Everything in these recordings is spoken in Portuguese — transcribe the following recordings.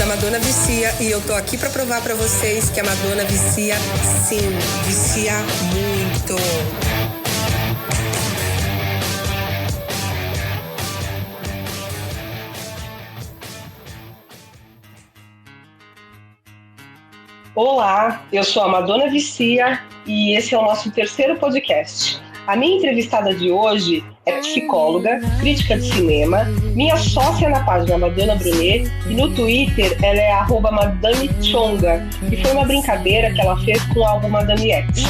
da Madonna Vicia e eu tô aqui pra provar pra vocês que a Madonna vicia sim, vicia muito. Olá, eu sou a Madonna Vicia e esse é o nosso terceiro podcast. A minha entrevistada de hoje é psicóloga, crítica de cinema, minha sócia na página Madonna Brunet e no Twitter ela é @MadameChonga, que foi uma brincadeira que ela fez com o álbum Madame X.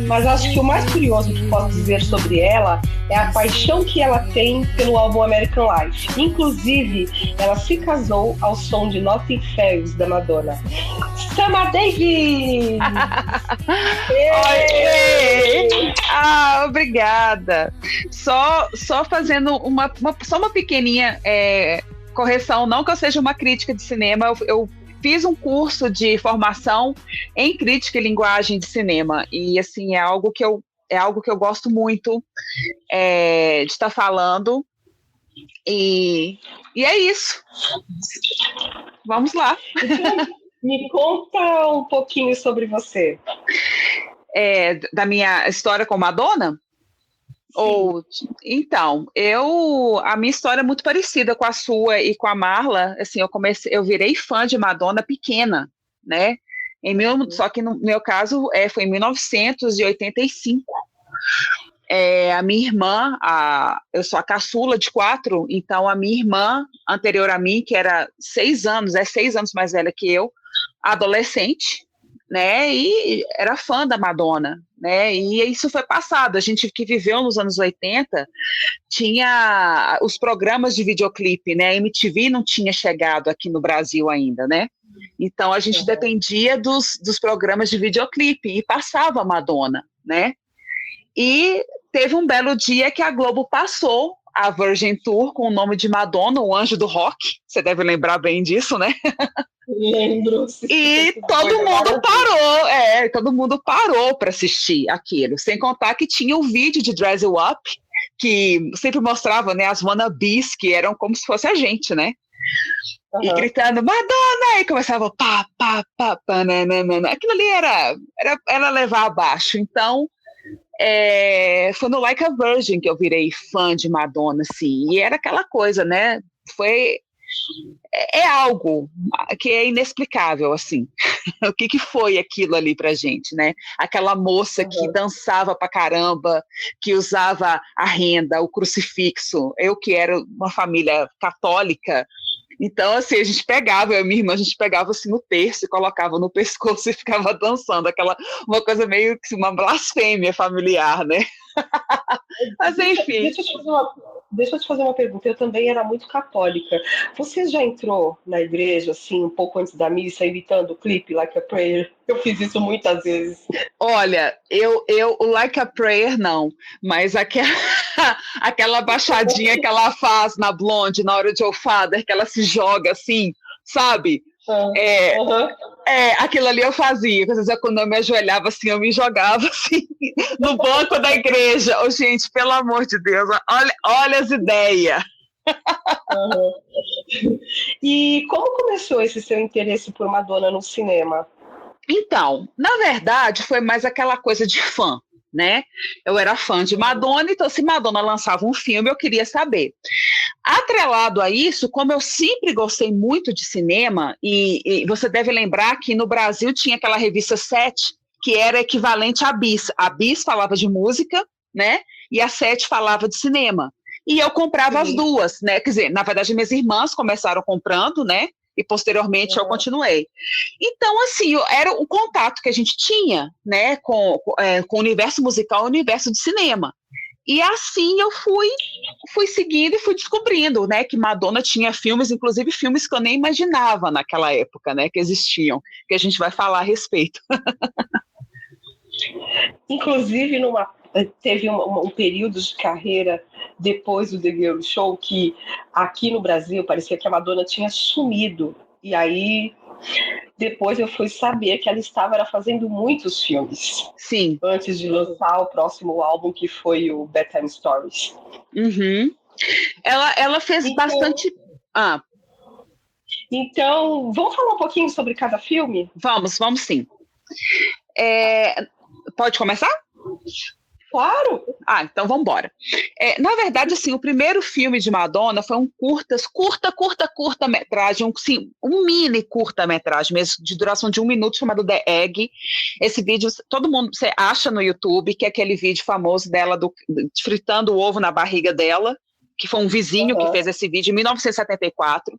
Mas acho que o mais curioso que posso dizer sobre ela é a paixão que ela tem pelo álbum American Life. Inclusive, ela se casou ao som de Nothing Fails da Madonna. Sama Davis! Oi! Obrigada. Só fazendo uma pequenininha correção, não que eu seja uma crítica de cinema, eu fiz um curso de formação em crítica e linguagem de cinema, e assim, é algo que eu gosto muito de estar falando, e é isso. Vamos lá. Me conta um pouquinho sobre você. Da minha história com Madonna? Então, a minha história é muito parecida com a sua e com a Marla. Assim, eu virei fã de Madonna pequena, né? Só que no meu caso foi em 1985. A minha irmã, eu sou a caçula de 4, então a minha irmã, anterior a mim, que era 6 anos mais velha que eu, adolescente, né, e era fã da Madonna, né, e isso foi passado. A gente que viveu nos anos 80 tinha os programas de videoclipe, né, a MTV não tinha chegado aqui no Brasil ainda, né, então a gente dependia dos programas de videoclipe e passava a Madonna, né, e teve um belo dia que a Globo passou a Virgin Tour com o nome de Madonna, o Anjo do Rock, você deve lembrar bem disso, né? Lembro. E todo mundo parou para assistir aquilo, sem contar que tinha o vídeo de Dress You Up, que sempre mostrava, né, as wannabes, que eram como se fosse a gente, né? E gritando, Madonna! E começava pá, pá, pá, pá, nananana. Aquilo ali era levar abaixo. Então, foi no Like a Virgin que eu virei fã de Madonna, assim, e era aquela coisa, né, é algo que é inexplicável, assim, o que foi aquilo ali pra gente, né, aquela moça que dançava pra caramba, que usava a renda, o crucifixo, eu que era uma família católica. Então, assim, eu e minha irmã, a gente pegava assim no terço e colocava no pescoço e ficava dançando, uma coisa meio que uma blasfêmia familiar, né? Mas, enfim. Deixa eu te fazer uma pergunta. Eu também era muito católica. Você já entrou na igreja, assim, um pouco antes da missa, imitando o clipe Like a Prayer? Eu fiz isso muitas vezes. Olha, o Like a Prayer não, mas aquela baixadinha que ela faz na Blonde, na hora de Oh Father, que ela se joga assim, sabe? Aquilo ali eu fazia. Às vezes, quando eu me ajoelhava assim, eu me jogava assim no banco da igreja. Gente, pelo amor de Deus, olha as ideias. E como começou esse seu interesse por Madonna no cinema? Então, na verdade, foi mais aquela coisa de fã, né? Eu era fã de Madonna, então se Madonna lançava um filme, eu queria saber. Atrelado a isso, como eu sempre gostei muito de cinema, e você deve lembrar que no Brasil tinha aquela revista 7, que era equivalente à Bis. A Bis falava de música, né? E a 7 falava de cinema. E eu comprava as duas, né? Quer dizer, na verdade, minhas irmãs começaram comprando, né? E posteriormente eu continuei. Então, assim, era o contato que a gente tinha, né, com o universo musical e o universo de cinema. E assim eu fui seguindo e fui descobrindo, né, que Madonna tinha filmes, inclusive filmes que eu nem imaginava naquela época, né, que existiam, que a gente vai falar a respeito. Inclusive, teve um período de carreira depois do The Girl Show que aqui no Brasil parecia que a Madonna tinha sumido. E aí depois eu fui saber que ela estava fazendo muitos filmes. Sim. Antes de lançar o próximo álbum, que foi o Bedtime Stories. Ela fez bastante... Então, vamos falar um pouquinho sobre cada filme? Vamos sim. Pode começar? Claro! Então vamos embora. Na verdade, assim, o primeiro filme de Madonna foi um curta-metragem, um mini curta-metragem mesmo, de duração de 1 minuto, chamado The Egg. Esse vídeo, todo mundo, você acha no YouTube, que é aquele vídeo famoso dela fritando o ovo na barriga dela, que foi um vizinho que fez esse vídeo em 1974,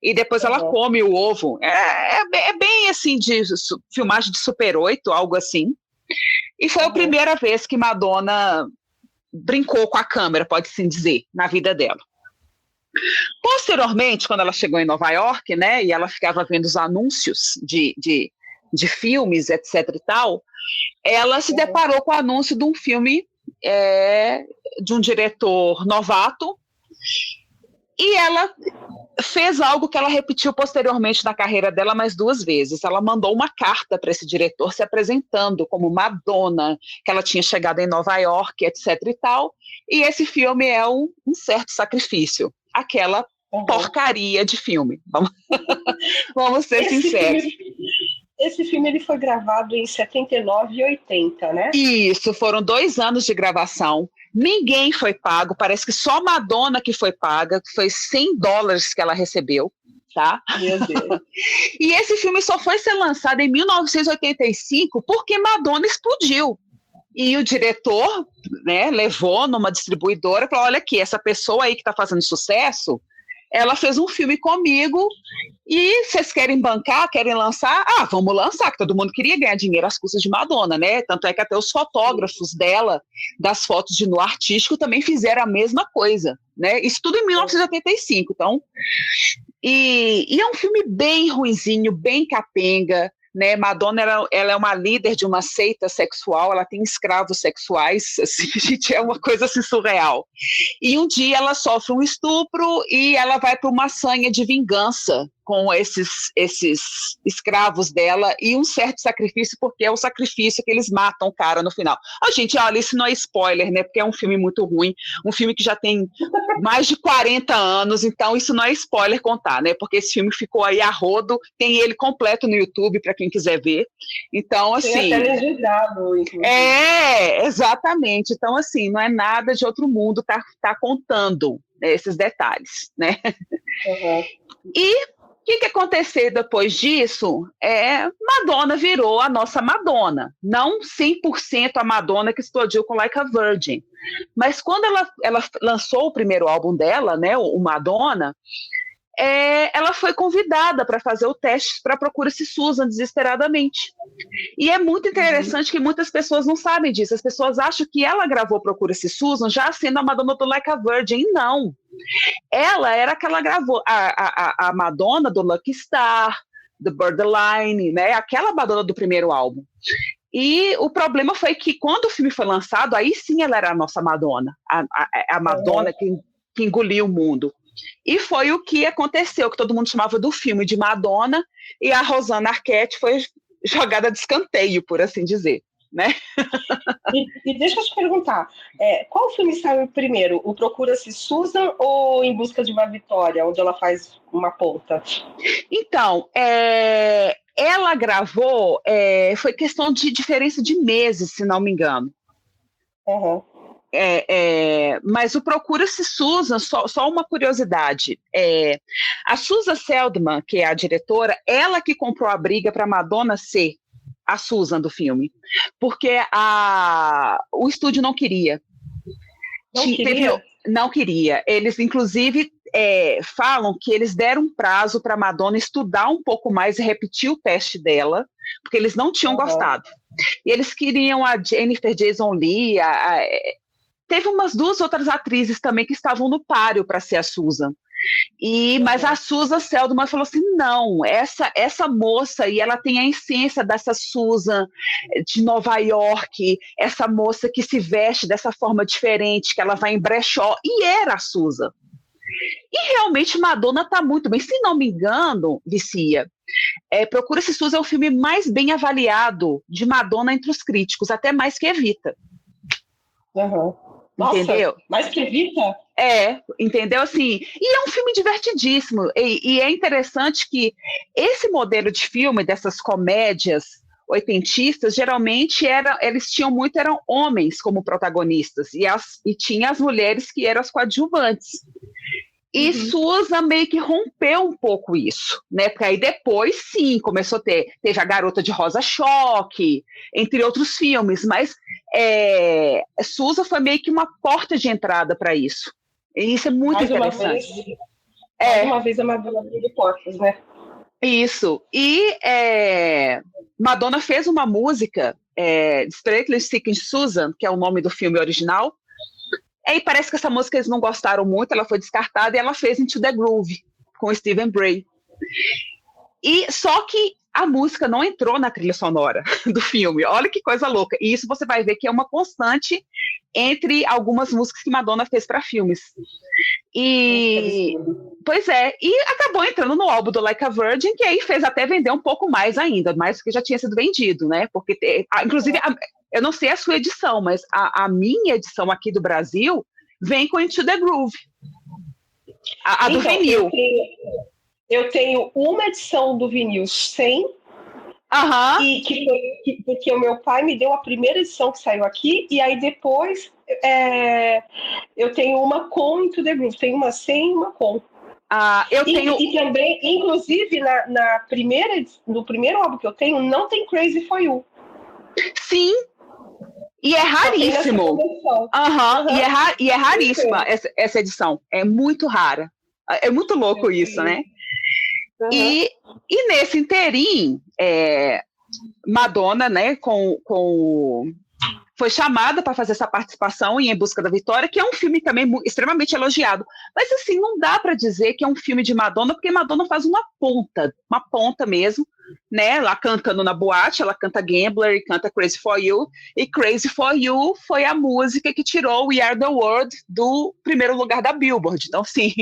e depois ela come o ovo. É bem assim, de filmagem de Super 8, algo assim. E foi a primeira vez que Madonna brincou com a câmera, pode-se dizer, na vida dela. Posteriormente, quando ela chegou em Nova York, né, e ela ficava vendo os anúncios de filmes, etc. e tal, ela se deparou com o anúncio de um filme de um diretor novato, e ela fez algo que ela repetiu posteriormente na carreira dela mais 2 vezes. Ela mandou uma carta para esse diretor se apresentando como Madonna, que ela tinha chegado em Nova York, etc. e tal. E esse filme é um certo sacrifício. Aquela porcaria de filme. Vamos ser sinceros. Esse filme ele foi gravado em 79 e 80, né? Isso, foram 2 anos de gravação. Ninguém foi pago, parece que só Madonna que foi paga, que foi $100 que ela recebeu, tá? Meu Deus. E esse filme só foi ser lançado em 1985 porque Madonna explodiu. E o diretor, né, levou numa distribuidora e falou, olha aqui, essa pessoa aí que está fazendo sucesso, ela fez um filme comigo e vocês querem bancar, querem lançar? Vamos lançar, que todo mundo queria ganhar dinheiro às custas de Madonna, né? Tanto é que até os fotógrafos dela, das fotos de nu artístico, também fizeram a mesma coisa, né? Isso tudo em 1985, então. E é um filme bem ruinzinho, bem capenga, né? Madonna ela é uma líder de uma seita sexual, ela tem escravos sexuais, assim, gente, é uma coisa assim, surreal. E um dia ela sofre um estupro e ela vai para uma sanha de vingança com esses escravos dela e um certo sacrifício, porque é o sacrifício que eles matam o cara no final. Gente, olha, isso não é spoiler, né? Porque é um filme muito ruim, um filme que já tem mais de 40 anos, então isso não é spoiler contar, né? Porque esse filme ficou aí a rodo, tem ele completo no YouTube para quem quiser ver. Então, assim... Tem até legendado, inclusive. Exatamente. Então, assim, não é nada de outro mundo tá contando, né, esses detalhes, né? E o que aconteceu depois disso? Madonna virou a nossa Madonna. Não 100% a Madonna que explodiu com Like a Virgin. Mas quando ela lançou o primeiro álbum dela, né, o Madonna, ela foi convidada para fazer o teste para Procura-se Susan desesperadamente. E é muito interessante que muitas pessoas não sabem disso. As pessoas acham que ela gravou Procura-se Susan já sendo a Madonna do Like a Virgin. E não. Ela era a que ela gravou, a Madonna do Lucky Star, do Borderline, né? Aquela Madonna do primeiro álbum. E o problema foi que quando o filme foi lançado, aí sim ela era a nossa Madonna, a Madonna que engoliu o mundo. E foi o que aconteceu, que todo mundo chamava do filme de Madonna, e a Rosanna Arquette foi jogada de escanteio, por assim dizer, né? E deixa eu te perguntar, qual filme saiu primeiro, o Procura-se Susan ou Em Busca de uma Vitória, onde ela faz uma ponta? Então, ela gravou, foi questão de diferença de meses, se não me engano. Mas o Procura-se Susan, só uma curiosidade, a Susan Feldman, que é a diretora, ela que comprou a briga para Madonna ser a Susan do filme, porque o estúdio não queria. Não queria. Eles, inclusive, falam que eles deram um prazo para Madonna estudar um pouco mais e repetir o teste dela, porque eles não tinham gostado. E eles queriam a Jennifer Jason Leigh, teve umas 2 outras atrizes também que estavam no páreo para ser a Susan. Mas a Susan Feldman falou assim, não, essa moça, e ela tem a essência dessa Susan de Nova York, essa moça que se veste dessa forma diferente, que ela vai em brechó, e era a Susan. E realmente Madonna está muito bem. Se não me engano, Vicia, Procura-se Susan é o filme mais bem avaliado de Madonna entre os críticos, até mais que Evita. Nossa, entendeu? Mais que Evita? Entendeu? Assim, e é um filme divertidíssimo, e é interessante que esse modelo de filme, dessas comédias oitentistas, geralmente eles eram homens como protagonistas, e tinha as mulheres que eram as coadjuvantes. E Susan meio que rompeu um pouco isso, né? Porque aí depois, sim, começou a teve A Garota de Rosa Choque, entre outros filmes, mas Susan foi meio que uma porta de entrada para isso. E isso é muito interessante. Mais uma vez a Madonna abrindo portas, né? Isso. E Madonna fez uma música, Strictly Seeking Susan, que é o nome do filme original. E parece que essa música eles não gostaram muito, ela foi descartada e ela fez Into the Groove, com Stephen Bray. E só que a música não entrou na trilha sonora do filme. Olha que coisa louca. E isso você vai ver que é uma constante entre algumas músicas que Madonna fez para filmes. Pois é, e acabou entrando no álbum do Like a Virgin, que aí fez até vender um pouco mais ainda, mais do que já tinha sido vendido, né? Porque, inclusive, eu não sei a sua edição, mas a minha edição aqui do Brasil vem com Into the Groove. A do vinil. Eu tenho uma edição do vinil sem, porque o meu pai me deu a primeira edição que saiu aqui, e aí depois eu tenho uma com Into the Groove, tenho uma sem e uma com. E também, inclusive, no primeiro álbum que eu tenho, não tem Crazy For You. Sim, e é raríssimo. E é raríssima essa edição, é muito rara. É muito louco isso, né? E nesse inteirinho, Madonna, né, foi chamada para fazer essa participação em Busca da Vitória, que é um filme também extremamente elogiado. Mas, assim, não dá para dizer que é um filme de Madonna, porque Madonna faz uma ponta mesmo, né? Lá cantando na boate, ela canta Gambler e canta Crazy For You, e Crazy For You foi a música que tirou We Are The World do primeiro lugar da Billboard. Então, assim,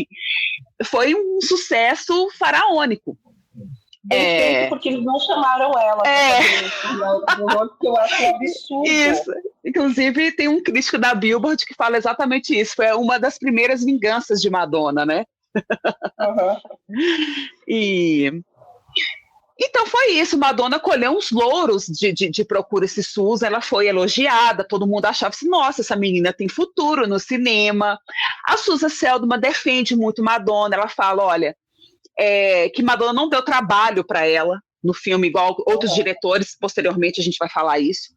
foi um sucesso faraônico. Porque eles não chamaram ela porque eu acho absurdo. Isso. Inclusive, tem um crítico da Billboard que fala exatamente isso. Foi uma das primeiras vinganças de Madonna, né? Então foi isso, Madonna colheu uns louros de Procura-se Susan, ela foi elogiada, todo mundo achava assim, nossa, essa menina tem futuro no cinema. A Susan Seldman defende muito Madonna, ela fala, olha, que Madonna não deu trabalho para ela no filme, igual outros diretores, posteriormente a gente vai falar isso,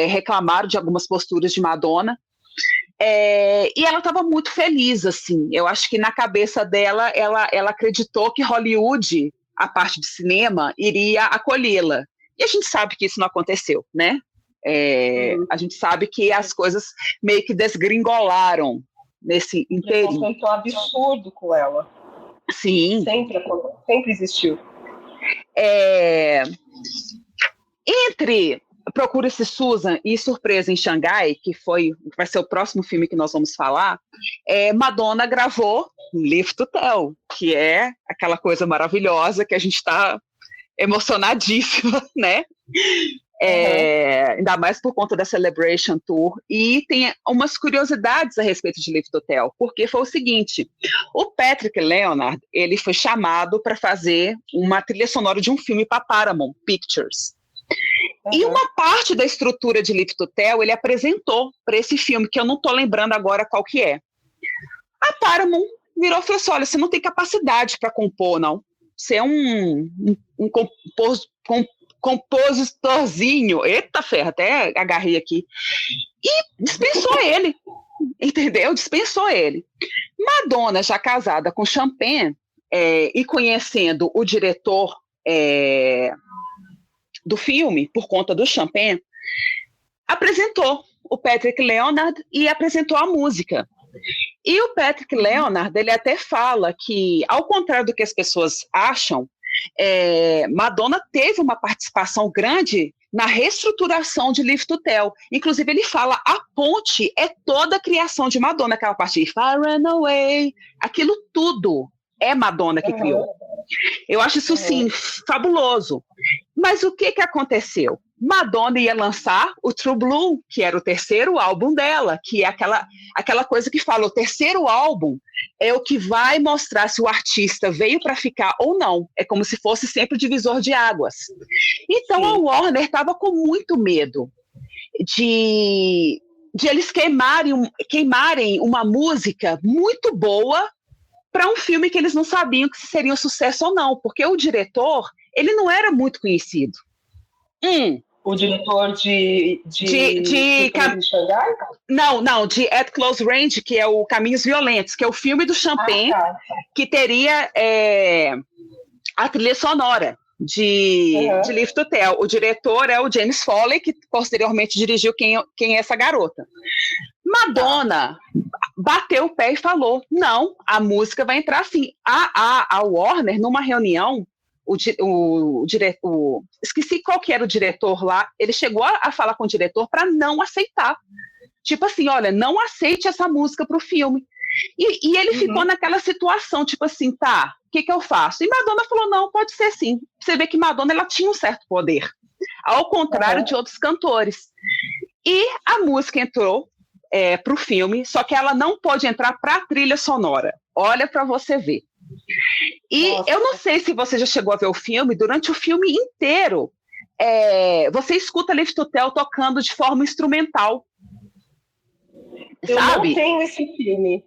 reclamaram de algumas posturas de Madonna, e ela estava muito feliz, assim, eu acho que na cabeça dela, ela acreditou que Hollywood, a parte de cinema, iria acolhê-la, e a gente sabe que isso não aconteceu, né? A gente sabe que as coisas meio que desgringolaram nesse inteirinho. Foi um absurdo com ela. Sim. Sempre existiu. Entre Procura-se Susan e Surpresa em Xangai, que vai ser o próximo filme que nós vamos falar, Madonna gravou Live to Tell, que é aquela coisa maravilhosa que a gente está emocionadíssima, né? Ainda mais por conta da Celebration Tour, e tem umas curiosidades a respeito de Live to Tell, porque foi o seguinte, o Patrick Leonard, ele foi chamado para fazer uma trilha sonora de um filme para Paramount Pictures, e uma parte da estrutura de Live to Tell ele apresentou para esse filme, que eu não estou lembrando agora qual que é. A Paramount virou e falou assim, olha, você não tem capacidade para compor, não, você é um compositorzinho, eita ferro, até agarrei aqui, e dispensou ele, entendeu? Dispensou ele. Madonna, já casada com Champagne, e conhecendo o diretor do filme, por conta do Champagne, apresentou o Patrick Leonard e apresentou a música. E o Patrick Leonard, ele até fala que, ao contrário do que as pessoas acham, Madonna teve uma participação grande na reestruturação de Live to Tell. Inclusive, ele fala, a ponte é toda a criação de Madonna, aquela parte If I Ran Away, aquilo tudo é Madonna que criou. Eu acho isso, sim, fabuloso. Mas o que aconteceu? Madonna ia lançar o True Blue, que era o terceiro álbum dela, que é aquela coisa que fala, o terceiro álbum é o que vai mostrar se o artista veio para ficar ou não. É como se fosse sempre o divisor de águas. Então a Warner estava com muito medo de eles queimarem uma música muito boa para um filme que eles não sabiam se seria um sucesso ou não, porque o diretor, ele não era muito conhecido. O diretor de Xangai? Não, de At Close Range, que é o Caminhos Violentos, que é o filme do Champagne, que teria a trilha sonora de Live to Tell. O diretor é o James Foley, que posteriormente dirigiu Quem é Essa Garota? Madonna bateu o pé e falou, não, a música vai entrar assim. A Warner, numa reunião, o diretor, esqueci qual que era o diretor lá, ele chegou a falar com o diretor para não aceitar. Tipo assim, olha, não aceite essa música para o filme. E ele ficou naquela situação, tipo assim, tá, o que eu faço? E Madonna falou, não, pode ser sim. Você vê que Madonna, ela tinha um certo poder, ao contrário de outros cantores. E a música entrou para o filme, só que ela não pode entrar para a trilha sonora. Olha para você ver. E eu não sei se você já chegou a ver o filme, durante o filme inteiro, você escuta Live to Tell tocando de forma instrumental. Eu não tenho esse filme.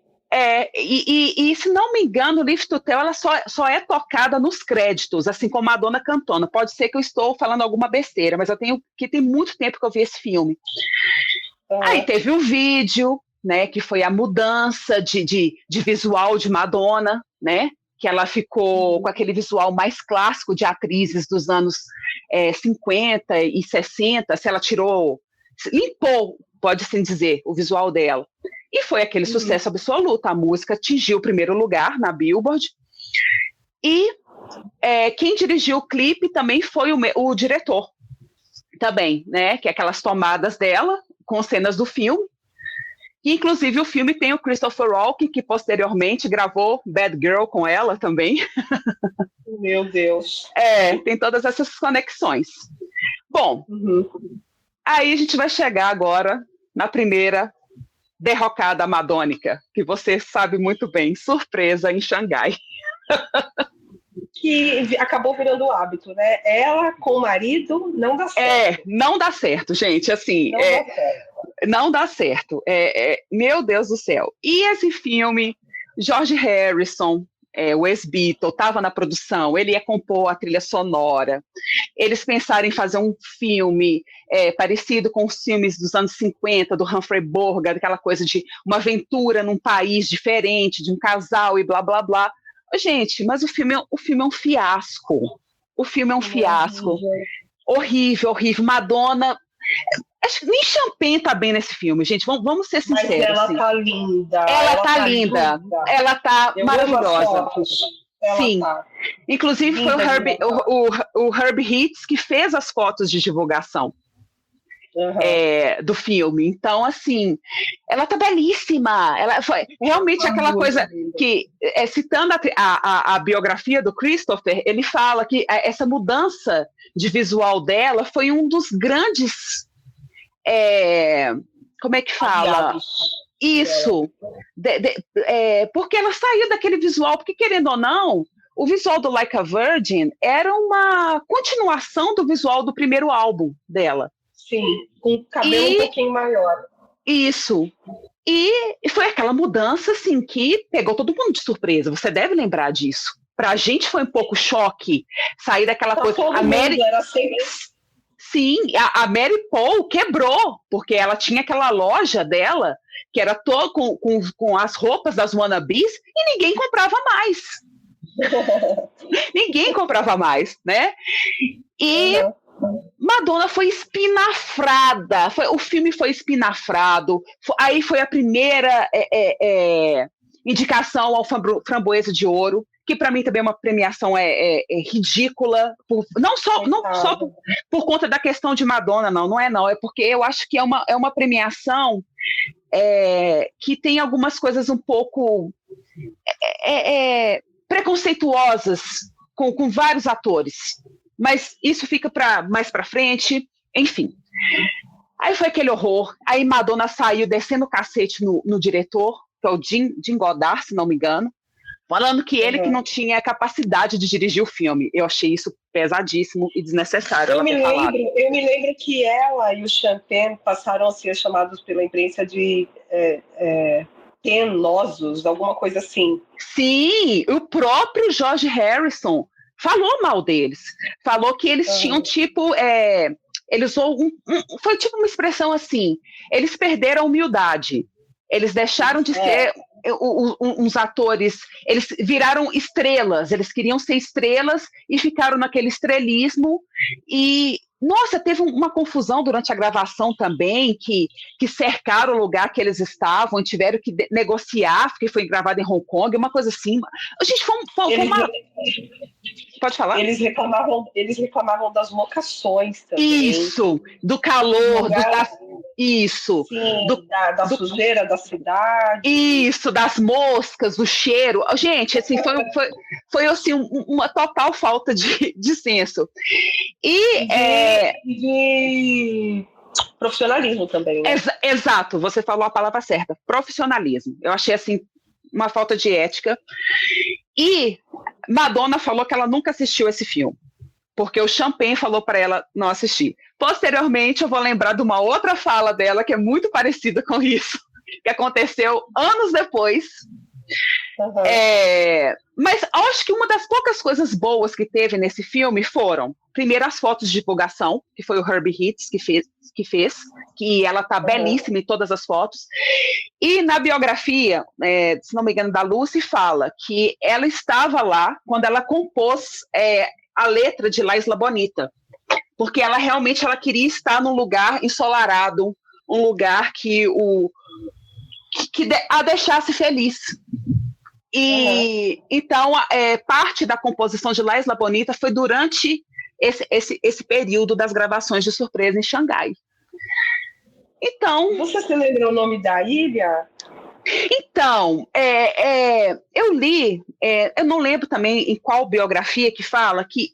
E se não me engano, Live to Tell ela só é tocada nos créditos, assim como Madonna cantando. Pode ser que eu estou falando alguma besteira, mas tem muito tempo que eu vi esse filme. Aí teve um vídeo, né, que foi a mudança de visual de Madonna, né, que ela ficou com aquele visual mais clássico de atrizes dos anos 50 e 60, se ela limpou, pode-se dizer, o visual dela. E foi aquele sucesso absoluto. A música atingiu o primeiro lugar na Billboard. E quem dirigiu o clipe também foi o diretor. Também, né? Que é aquelas tomadas dela com cenas do filme. E, inclusive, o filme tem o Christopher Walken, que posteriormente gravou Bad Girl com ela também. Meu Deus. Tem todas essas conexões. Bom, aí a gente vai chegar agora na primeira derrocada madônica, que você sabe muito bem, surpresa em Xangai. Que acabou virando hábito, né? Ela com o marido não dá certo. Não dá certo, gente, assim, não dá certo. Meu Deus do céu. E esse filme, George Harrison, o ex-Beatle, estava na produção, ele ia compor a trilha sonora. Eles pensaram em fazer um filme parecido com os filmes dos anos 50, do Humphrey Bogart, aquela coisa de uma aventura num país diferente, de um casal e blá, blá, blá. Gente, mas o filme é um fiasco. O filme é um fiasco. Horrível, horrível. Madonna... Acho que nem Champagne tá bem nesse filme, gente. Vamos ser sinceros. Mas ela tá linda. Ela tá linda. Ela tá maravilhosa. Sim. Inclusive foi o Herbie Hitz que fez as fotos de divulgação do filme. Então, assim, ela tá belíssima. Ela foi realmente aquela coisa que, citando a biografia do Christopher, ele fala que essa mudança de visual dela foi um dos grandes... como é que fala? Aliados. Isso. Porque ela saiu daquele visual, porque querendo ou não, o visual do Like a Virgin era uma continuação do visual do primeiro álbum dela. Sim, com o cabelo um pouquinho maior. Isso. E foi aquela mudança, assim, que pegou todo mundo de surpresa. Você deve lembrar disso. Pra gente foi um pouco choque sair daquela coisa. Todo mundo era sempre... Sim, a Mary Paul quebrou, porque ela tinha aquela loja dela, que era toda com as roupas das wannabes, e ninguém comprava mais. Ninguém comprava mais, né? E Madonna foi espinafrada, o filme foi espinafrado, aí foi a primeira indicação ao Framboesa de Ouro, que para mim também é uma premiação ridícula, não só por conta da questão de Madonna, não é porque eu acho que é uma premiação que tem algumas coisas um pouco preconceituosas com vários atores, mas isso fica mais para frente. Enfim. Aí foi aquele horror. Aí Madonna saiu descendo o cacete no diretor, que é o Jim Godard, se não me engano, falando que ele que não tinha capacidade de dirigir o filme. Eu achei isso pesadíssimo e desnecessário. Eu me lembro que ela e o Champagne passaram a ser chamados pela imprensa de penosos, alguma coisa assim. Sim, o próprio George Harrison falou mal deles. Falou que eles tinham tipo... Ele usou foi tipo uma expressão assim, eles perderam a humildade, eles deixaram de ser uns atores, eles viraram estrelas, eles queriam ser estrelas e ficaram naquele estrelismo e, nossa, teve uma confusão durante a gravação também, que cercaram o lugar que eles estavam e tiveram que negociar, porque foi gravado em Hong Kong, uma coisa assim. Gente, foi uma... Pode falar? Eles reclamavam das locações também. Isso, do calor, isso. Sim, da sujeira da cidade. Isso, das moscas, do cheiro. Gente, assim, foi assim, uma total falta de senso. E de profissionalismo também, né? Exato, você falou a palavra certa, profissionalismo. Eu achei, assim, uma falta de ética. E Madonna falou que ela nunca assistiu esse filme, porque o Champagne falou para ela não assistir. Posteriormente, eu vou lembrar de uma outra fala dela que é muito parecida com isso, que aconteceu anos depois. Mas acho que uma das poucas coisas boas que teve nesse filme foram, primeiro, as fotos de divulgação, que foi o Herbie Hitz que fez, que ela tá belíssima em todas as fotos. E na biografia, se não me engano, da Lucy, fala que ela estava lá quando ela compôs a letra de La Isla Bonita, porque ela realmente queria estar num lugar ensolarado, um lugar que a deixasse feliz. E então, parte da composição de La Isla Bonita foi durante esse período das gravações de surpresa em Xangai. Então... Você se lembra o nome da ilha? Então, eu li, eu não lembro também em qual biografia que fala que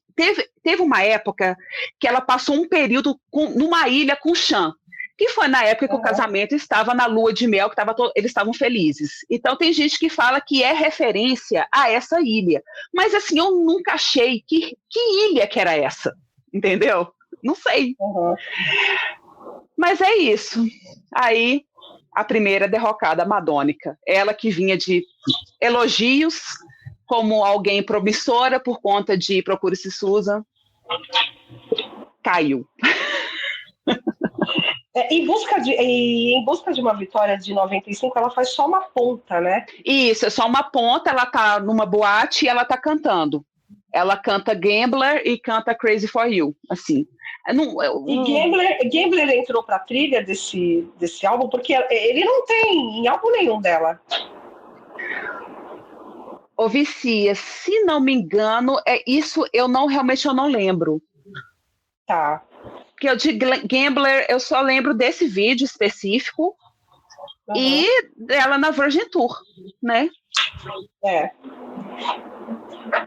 teve uma época que ela passou um período numa ilha com Chan, que foi na época que o casamento estava na lua de mel, que eles estavam felizes. Então tem gente que fala que é referência a essa ilha. Mas assim, eu nunca achei que ilha que era essa, entendeu? Não sei. Mas é isso. Aí, a primeira derrocada madônica. Ela que vinha de elogios, como alguém promissora por conta de Procure-se Susan, caiu. Em busca de uma vitória de 95, ela faz só uma ponta, né? Isso, é só uma ponta, ela tá numa boate e ela tá cantando. Ela canta Gambler e canta Crazy for You, assim. E Gambler entrou pra trilha desse álbum, porque ele não tem em álbum nenhum dela. Ô Vicia, se não me engano, isso eu não lembro. Tá. Porque eu de Gambler, eu só lembro desse vídeo específico e dela na Virgin Tour, né?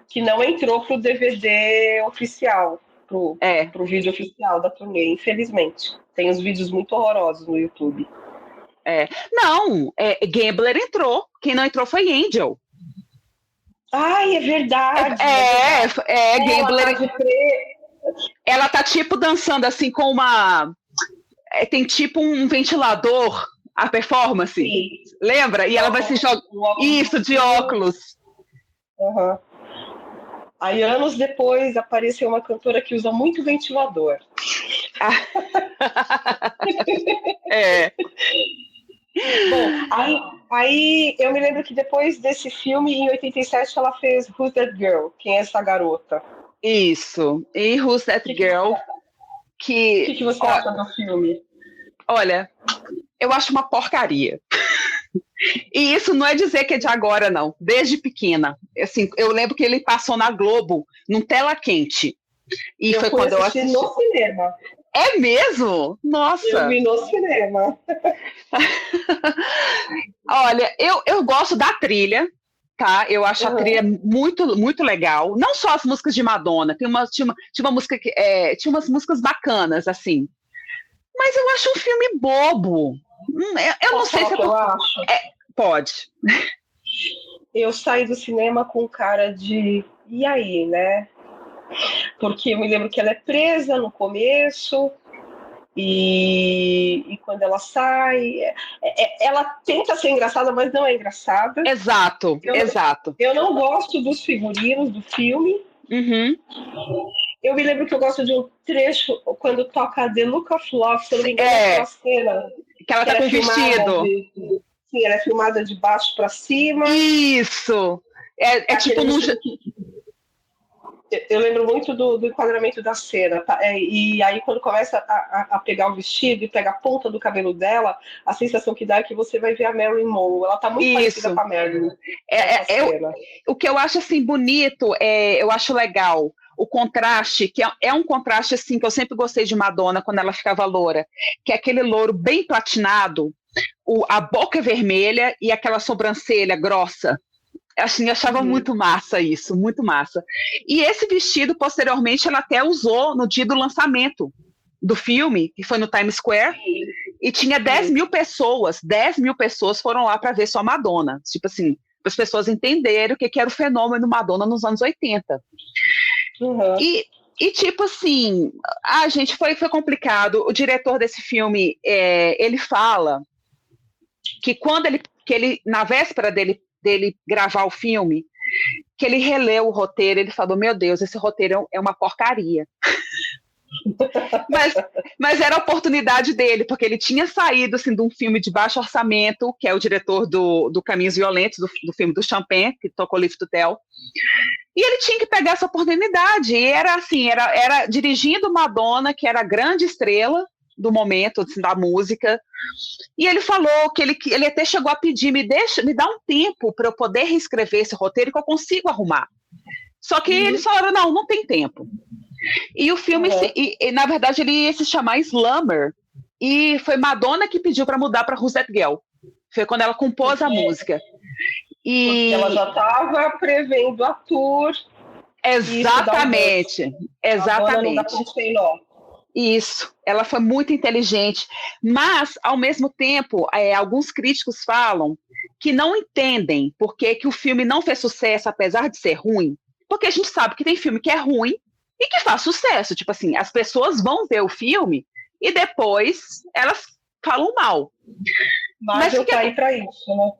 Que não entrou pro DVD oficial, pro vídeo oficial da turnê, infelizmente. Tem uns vídeos muito horrorosos no YouTube. Não, Gambler entrou. Quem não entrou foi Angel. Ai, é verdade. Gambler. Ela tá tipo dançando assim com uma... tem tipo um ventilador, a performance. Sim. Lembra? E ela vai se jogar... Isso, de óculos. Aí, anos depois, apareceu uma cantora que usa muito ventilador. Bom, aí eu me lembro que depois desse filme, em 87, ela fez Who's That Girl? Quem é essa garota? Isso. E Who's That Girl? O que você acha do filme? Olha, eu acho uma porcaria. E isso não é dizer que é de agora, não. Desde pequena. Assim, eu lembro que ele passou na Globo, num tela quente. E foi quando eu assisti no cinema. É mesmo? Nossa! Eu vi no cinema. Olha, eu gosto da trilha, tá? Eu acho a trilha muito, muito legal. Não só as músicas de Madonna, tinha uma música tinha umas músicas bacanas, assim. Mas eu acho um filme bobo. Eu não sei se eu acho. Pode. Eu saí do cinema com cara de... E aí, né? Porque eu me lembro que ela é presa no começo... E quando ela sai, ela tenta ser engraçada, mas não é engraçada. Exato. Eu não gosto dos figurinos do filme. Uhum. Eu me lembro que eu gosto de um trecho quando toca The Look of Love, se eu não me engano, aquela cena. Que ela tá com vestido. Sim, ela é filmada de baixo para cima. Isso! É tipo num... Eu lembro muito do enquadramento da cena, tá? E aí quando começa a pegar o vestido e pega a ponta do cabelo dela, a sensação que dá é que você vai ver a Marilyn Monroe. Ela tá muito parecida com a Marilyn. O que eu acho assim bonito, eu acho legal o contraste, que é um contraste assim que eu sempre gostei de Madonna quando ela ficava loura, que é aquele louro bem platinado, a boca vermelha e aquela sobrancelha grossa. Assim, eu achava muito massa isso, muito massa. E esse vestido, posteriormente, ela até usou no dia do lançamento do filme, que foi no Times Square, e tinha 10 mil pessoas foram lá para ver só Madonna. Tipo assim, para as pessoas entenderem o que era o fenômeno Madonna nos anos 80. Uhum. E tipo assim, gente, foi complicado. O diretor desse filme, ele fala que quando ele na véspera dele gravar o filme, que ele releu o roteiro, ele falou, meu Deus, esse roteiro é uma porcaria. mas era a oportunidade dele, porque ele tinha saído assim, de um filme de baixo orçamento, que é o diretor do Caminhos Violentos, do filme do Champagne, que tocou Live to Tell, e ele tinha que pegar essa oportunidade, e era assim, era dirigindo Madonna, que era a grande estrela do momento, assim, da música, e ele falou que ele até chegou a pedir, me dá um tempo para eu poder reescrever esse roteiro que eu consigo arrumar. Só que eles falaram, não tem tempo. E o filme, na verdade, ele ia se chamar Slammer, e foi Madonna que pediu para mudar para Who's That Girl. Foi quando ela compôs a música. Porque ela já estava prevendo a tour. Exatamente. Isso, ela foi muito inteligente, mas, ao mesmo tempo, alguns críticos falam que não entendem por que o filme não fez sucesso, apesar de ser ruim, porque a gente sabe que tem filme que é ruim e que faz sucesso, tipo assim, as pessoas vão ver o filme e depois elas falam mal. Marvel tá aí para isso, né?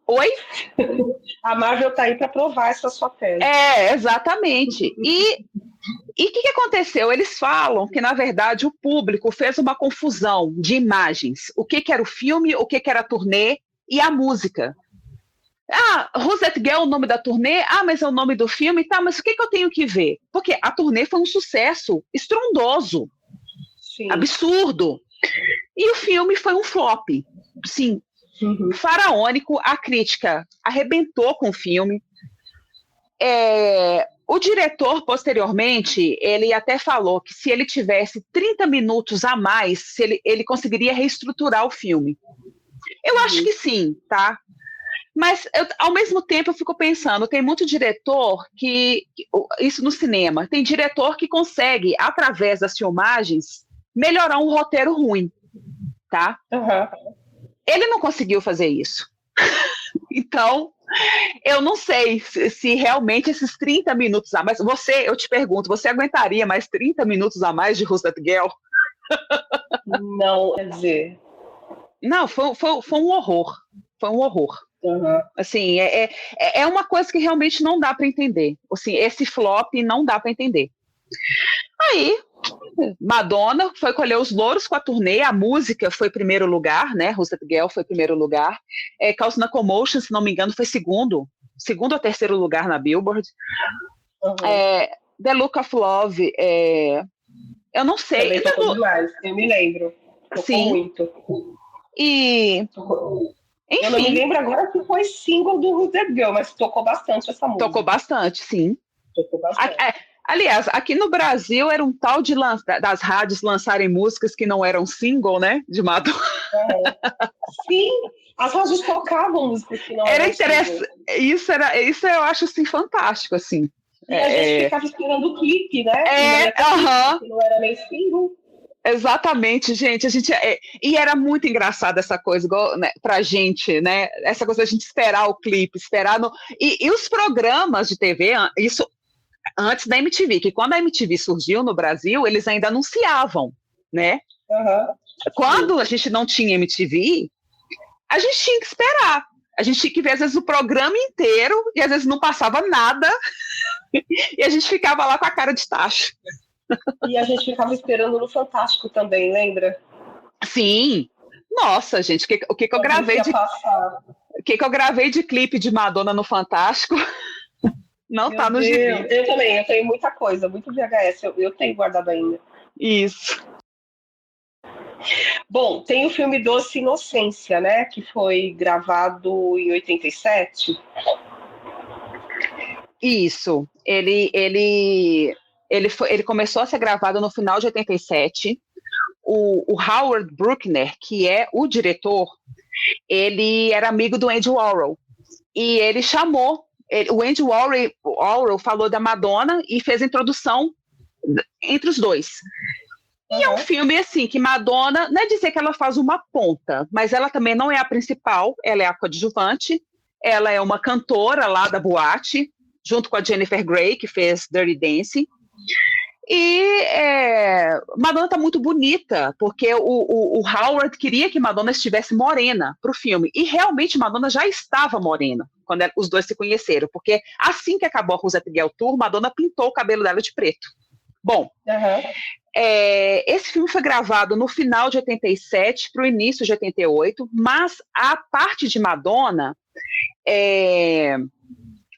Oi? A Marvel tá aí para provar essa sua tese. Exatamente. E o que aconteceu? Eles falam que, na verdade, o público fez uma confusão de imagens. O que era o filme, o que era a turnê e a música. Who's That Girl é o nome da turnê? Mas é o nome do filme? Tá, mas o que eu tenho que ver? Porque a turnê foi um sucesso estrondoso. Sim. Absurdo. E o filme foi um flop. Sim. Faraônico. A crítica arrebentou com o filme. O diretor, posteriormente, ele até falou que se ele tivesse 30 minutos a mais, ele conseguiria reestruturar o filme. Eu acho que sim, tá? Mas, ao mesmo tempo, eu fico pensando, tem muito diretor isso no cinema, tem diretor que consegue, através das filmagens, melhorar um roteiro ruim, tá? Ele não conseguiu fazer isso. Então, eu não sei se realmente esses 30 minutos a mais... eu te pergunto, você aguentaria mais 30 minutos a mais de Who's That Girl? Não, quer dizer... Não, foi um horror. Foi um horror. Assim, é uma coisa que realmente não dá para entender. Assim, esse flop não dá para entender. Aí, Madonna foi colher os louros com a turnê, a música foi primeiro lugar, né? Who's That Girl foi primeiro lugar. Cause No Commotion, se não me engano, foi segundo ou terceiro lugar na Billboard. The Look of Love, eu não sei. Demais, eu me lembro. Tocou muito. E... Enfim. Eu não me lembro agora que foi single do Who's That Girl, mas tocou bastante essa música. Tocou bastante, sim. Tocou bastante. Aliás, aqui no Brasil era um tal de das rádios lançarem músicas que não eram single, né? De Madonna. Sim, as rádios tocavam músicas que não eram single. Isso eu acho assim, fantástico, assim. E a gente ficava esperando o clipe, né? Que não era nem single. Exatamente, gente. E era muito engraçado essa coisa, igual, né, pra gente, né? Essa coisa da gente esperar o clipe, esperar no. E os programas de TV, isso antes da MTV, que quando a MTV surgiu no Brasil, eles ainda anunciavam, né? Uhum. Quando a gente não tinha MTV, a gente tinha que esperar. A gente tinha que ver, às vezes, o programa inteiro, e às vezes não passava nada, e a gente ficava lá com a cara de tacho. E a gente ficava esperando no Fantástico também, lembra? Sim. Nossa, gente, o que eu gravei de o que eu gravei de clipe de Madonna no Fantástico não Meu tá no Deus. gibi. Eu também, eu tenho muita coisa, muito VHS, eu tenho guardado ainda. Isso. Bom, tem o filme Doce Inocência, né, que foi gravado em 87. Isso. Ele começou a ser gravado no final de 87. O Howard Bruckner, que é o diretor, ele era amigo do Andy Warhol. E ele chamou, o Andy Warhol falou da Madonna e fez a introdução entre os dois. E é um filme, assim, que Madonna, não é dizer que ela faz uma ponta, mas ela também não é a principal, ela é a coadjuvante, ela é uma cantora lá da boate, junto com a Jennifer Grey, que fez Dirty Dancing. E Madonna tá muito bonita, porque o Howard queria que Madonna estivesse morena para o filme, e realmente Madonna já estava morena quando os dois se conheceram, porque assim que acabou a Rosetta Girl Tour, Madonna pintou o cabelo dela de preto. Bom, esse filme foi gravado no final de 87 para o início de 88, mas a parte de Madonna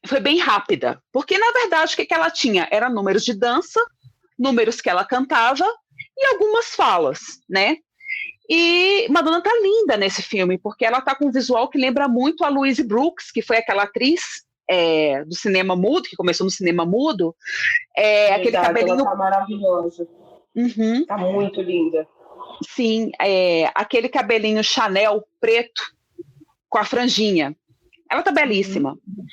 foi bem rápida, porque na verdade o que ela tinha era números de dança, números que ela cantava e algumas falas, né? E Madonna tá linda nesse filme, porque ela tá com um visual que lembra muito a Louise Brooks, que foi aquela atriz do cinema mudo, que começou no cinema mudo. Aquele cabelinho... Ela tá maravilhosa. Uhum. Tá muito linda. Sim, aquele cabelinho Chanel preto com a franjinha. Ela tá belíssima. Uhum.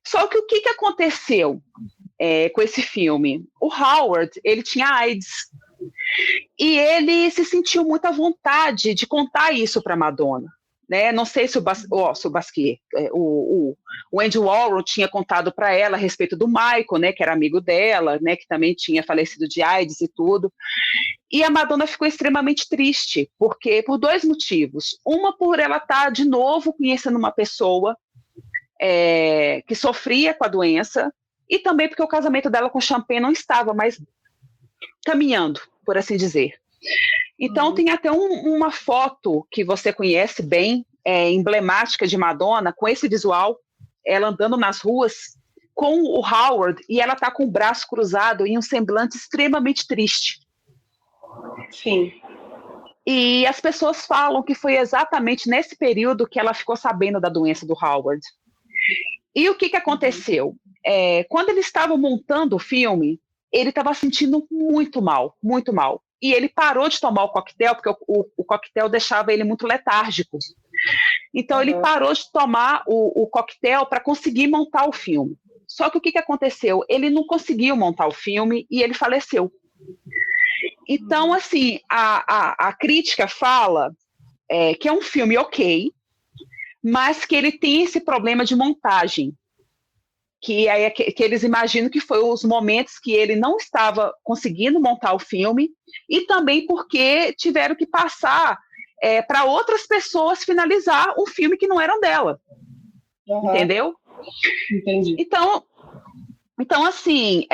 Só que o que aconteceu com esse filme? O Howard, ele tinha AIDS. E ele se sentiu muito à vontade de contar isso para Madonna. Né? Não sei se o Andy Warhol tinha contado para ela a respeito do Michael, né, que era amigo dela, né, que também tinha falecido de AIDS e tudo. E a Madonna ficou extremamente triste, porque por dois motivos. Uma, por ela estar de novo conhecendo uma pessoa que sofria com a doença, e também porque o casamento dela com Champagne não estava mais caminhando, por assim dizer. Então, tem até uma foto que você conhece bem, emblemática de Madonna, com esse visual, ela andando nas ruas com o Howard, e ela está com o braço cruzado em um semblante extremamente triste. Sim. E as pessoas falam que foi exatamente nesse período que ela ficou sabendo da doença do Howard. E o que aconteceu? Quando eles estavam montando o filme, ele estava sentindo muito mal, muito mal. E ele parou de tomar o coquetel, porque o coquetel deixava ele muito letárgico. Então, ele parou de tomar o coquetel para conseguir montar o filme. Só que o que aconteceu? Ele não conseguiu montar o filme e ele faleceu. Então, assim, a crítica fala que é um filme ok, mas que ele tem esse problema de montagem. Que eles imaginam que foi os momentos que ele não estava conseguindo montar o filme, e também porque tiveram que passar para outras pessoas finalizar um filme que não eram dela. Entendeu? Entendi. Então assim,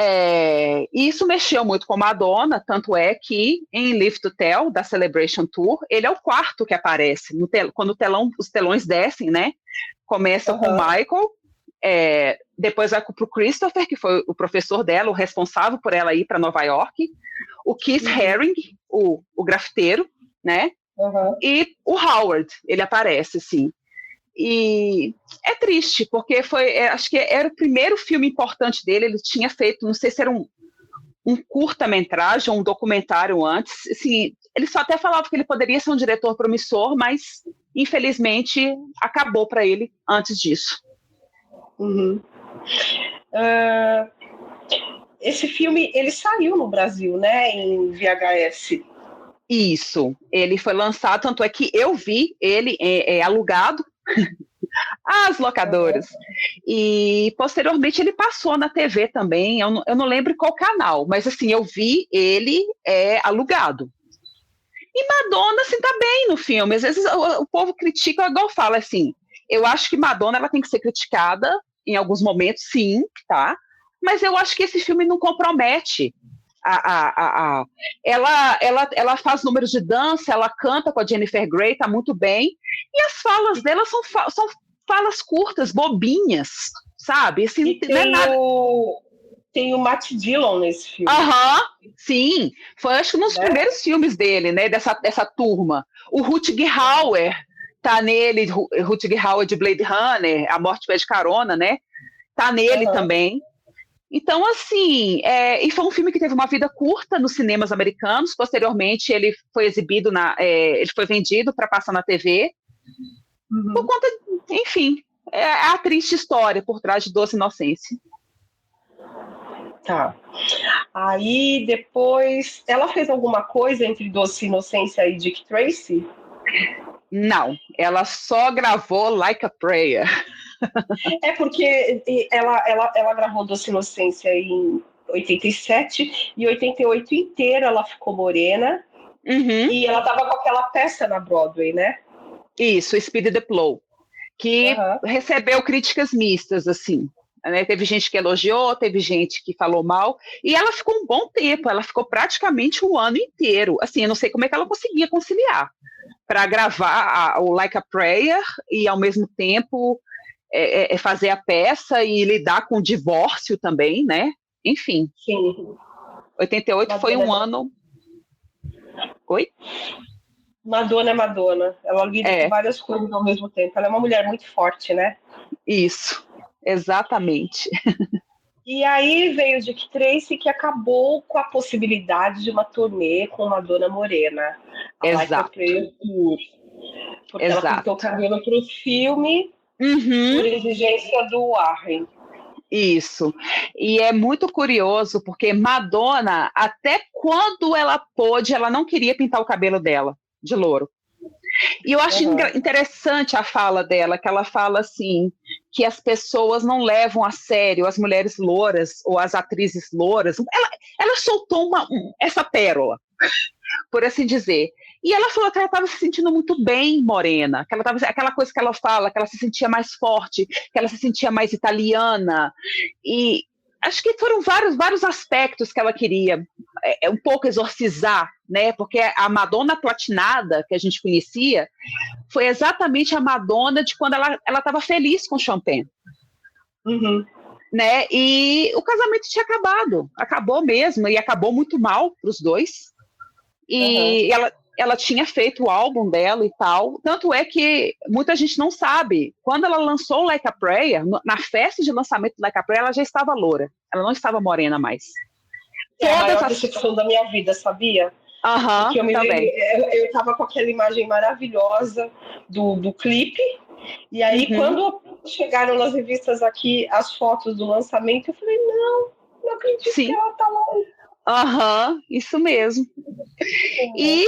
isso mexeu muito com Madonna, tanto é que em Live to Tell, da Celebration Tour, ele é o quarto que aparece, quando os telões descem, né? Começa com o Michael, depois vai para o Christopher, que foi o professor dela, o responsável por ela ir para Nova York, o Keith Haring, o grafiteiro, né? E o Howard, ele aparece, assim. E é triste, porque acho que era o primeiro filme importante dele, ele tinha feito, não sei se era um curta-metragem ou um documentário antes, assim, ele só até falava que ele poderia ser um diretor promissor, mas infelizmente acabou para ele antes disso. Esse filme, ele saiu no Brasil, né, em VHS. Isso, ele foi lançado, tanto é que eu vi ele alugado às locadoras. E posteriormente ele passou na TV também, eu não lembro qual canal, mas assim, eu vi ele alugado. E Madonna, assim, tá bem no filme. Às vezes o povo critica, igual fala, assim, eu acho que Madonna ela tem que ser criticada em alguns momentos, sim, tá? Mas eu acho que esse filme não compromete. Ela faz números de dança, ela canta com a Jennifer Grey, tá muito bem. E as falas dela são falas curtas, bobinhas, sabe? Assim, e não é nada... Tem o Matt Dillon nesse filme. Sim. Foi, acho que, um dos primeiros filmes dele, né? Dessa turma. O Rutger Hauer tá nele, Rutger Hauer de Blade Runner, A Morte Pede Carona, né? Tá nele também. Então, assim, e foi um filme que teve uma vida curta nos cinemas americanos. Posteriormente, ele foi exibido, ele foi vendido para passar na TV. Por conta, enfim, é a triste história por trás de Doce Inocência. Tá. Aí, depois, ela fez alguma coisa entre Doce Inocência e Dick Tracy? Não, ela só gravou Like a Prayer. Porque ela gravou Doce Inocência em 87 e 88 inteira ela ficou morena. E ela tava com aquela peça na Broadway, né? Isso, Speed the Plow, que recebeu críticas mistas, assim. Né? Teve gente que elogiou, teve gente que falou mal, e ela ficou um bom tempo, ela ficou praticamente o ano inteiro. Assim, eu não sei como é que ela conseguia conciliar para gravar o Like a Prayer e, ao mesmo tempo, fazer a peça e lidar com o divórcio também, né? Enfim. Sim. 88 Madonna foi um ano... Oi? Madonna é Madonna. Ela lida com várias coisas ao mesmo tempo. Ela é uma mulher muito forte, né? Isso. Exatamente. E aí veio o Dick Tracy, que acabou com a possibilidade de uma turnê com Madonna morena. Exato. Porque ela pintou o cabelo para o filme por exigência do Warren. Isso. E é muito curioso, porque Madonna, até quando ela pôde, ela não queria pintar o cabelo dela de louro. E eu acho interessante a fala dela, que ela fala assim, que as pessoas não levam a sério as mulheres louras ou as atrizes louras. Ela soltou essa pérola, por assim dizer. E ela falou que ela estava se sentindo muito bem morena, que ela tava, aquela coisa que ela fala, que ela se sentia mais forte, que ela se sentia mais italiana. E acho que foram vários aspectos que ela queria um pouco exorcizar, né? Porque a Madonna platinada que a gente conhecia foi exatamente a Madonna de quando ela estava feliz com Champagne. Né? E o casamento tinha acabou mesmo, e acabou muito mal para os dois. E ela tinha feito o álbum dela e tal, tanto é que muita gente não sabe, quando ela lançou Like a Prayer, na festa de lançamento do Like a Prayer, ela já estava loura, ela não estava morena mais. É a maior decepção da minha vida, sabia? Porque eu tava com aquela imagem maravilhosa do clipe, e aí quando chegaram nas revistas aqui as fotos do lançamento, eu falei, não acredito que ela tá lá. Isso mesmo. E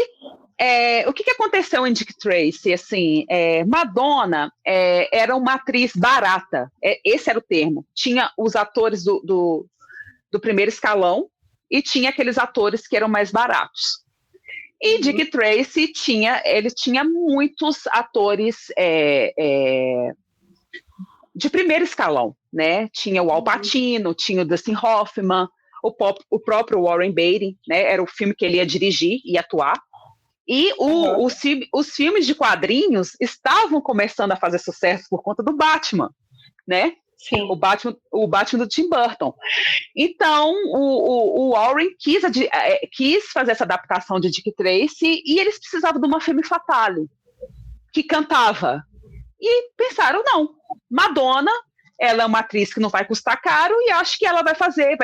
o que aconteceu em Dick Tracy? Assim, Madonna era uma atriz barata, esse era o termo. Tinha os atores do primeiro escalão e tinha aqueles atores que eram mais baratos. E Dick Tracy tinha muitos atores de primeiro escalão, né? Tinha o Al Pacino, tinha o Dustin Hoffman, o próprio Warren Beatty, né? Era o filme que ele ia dirigir e atuar. E os filmes de quadrinhos estavam começando a fazer sucesso por conta do Batman, né? Sim. O Batman do Tim Burton. Então, o Warren quis fazer essa adaptação de Dick Tracy e eles precisavam de uma femme fatale que cantava. E pensaram, não, Madonna, ela é uma atriz que não vai custar caro e acho que ela vai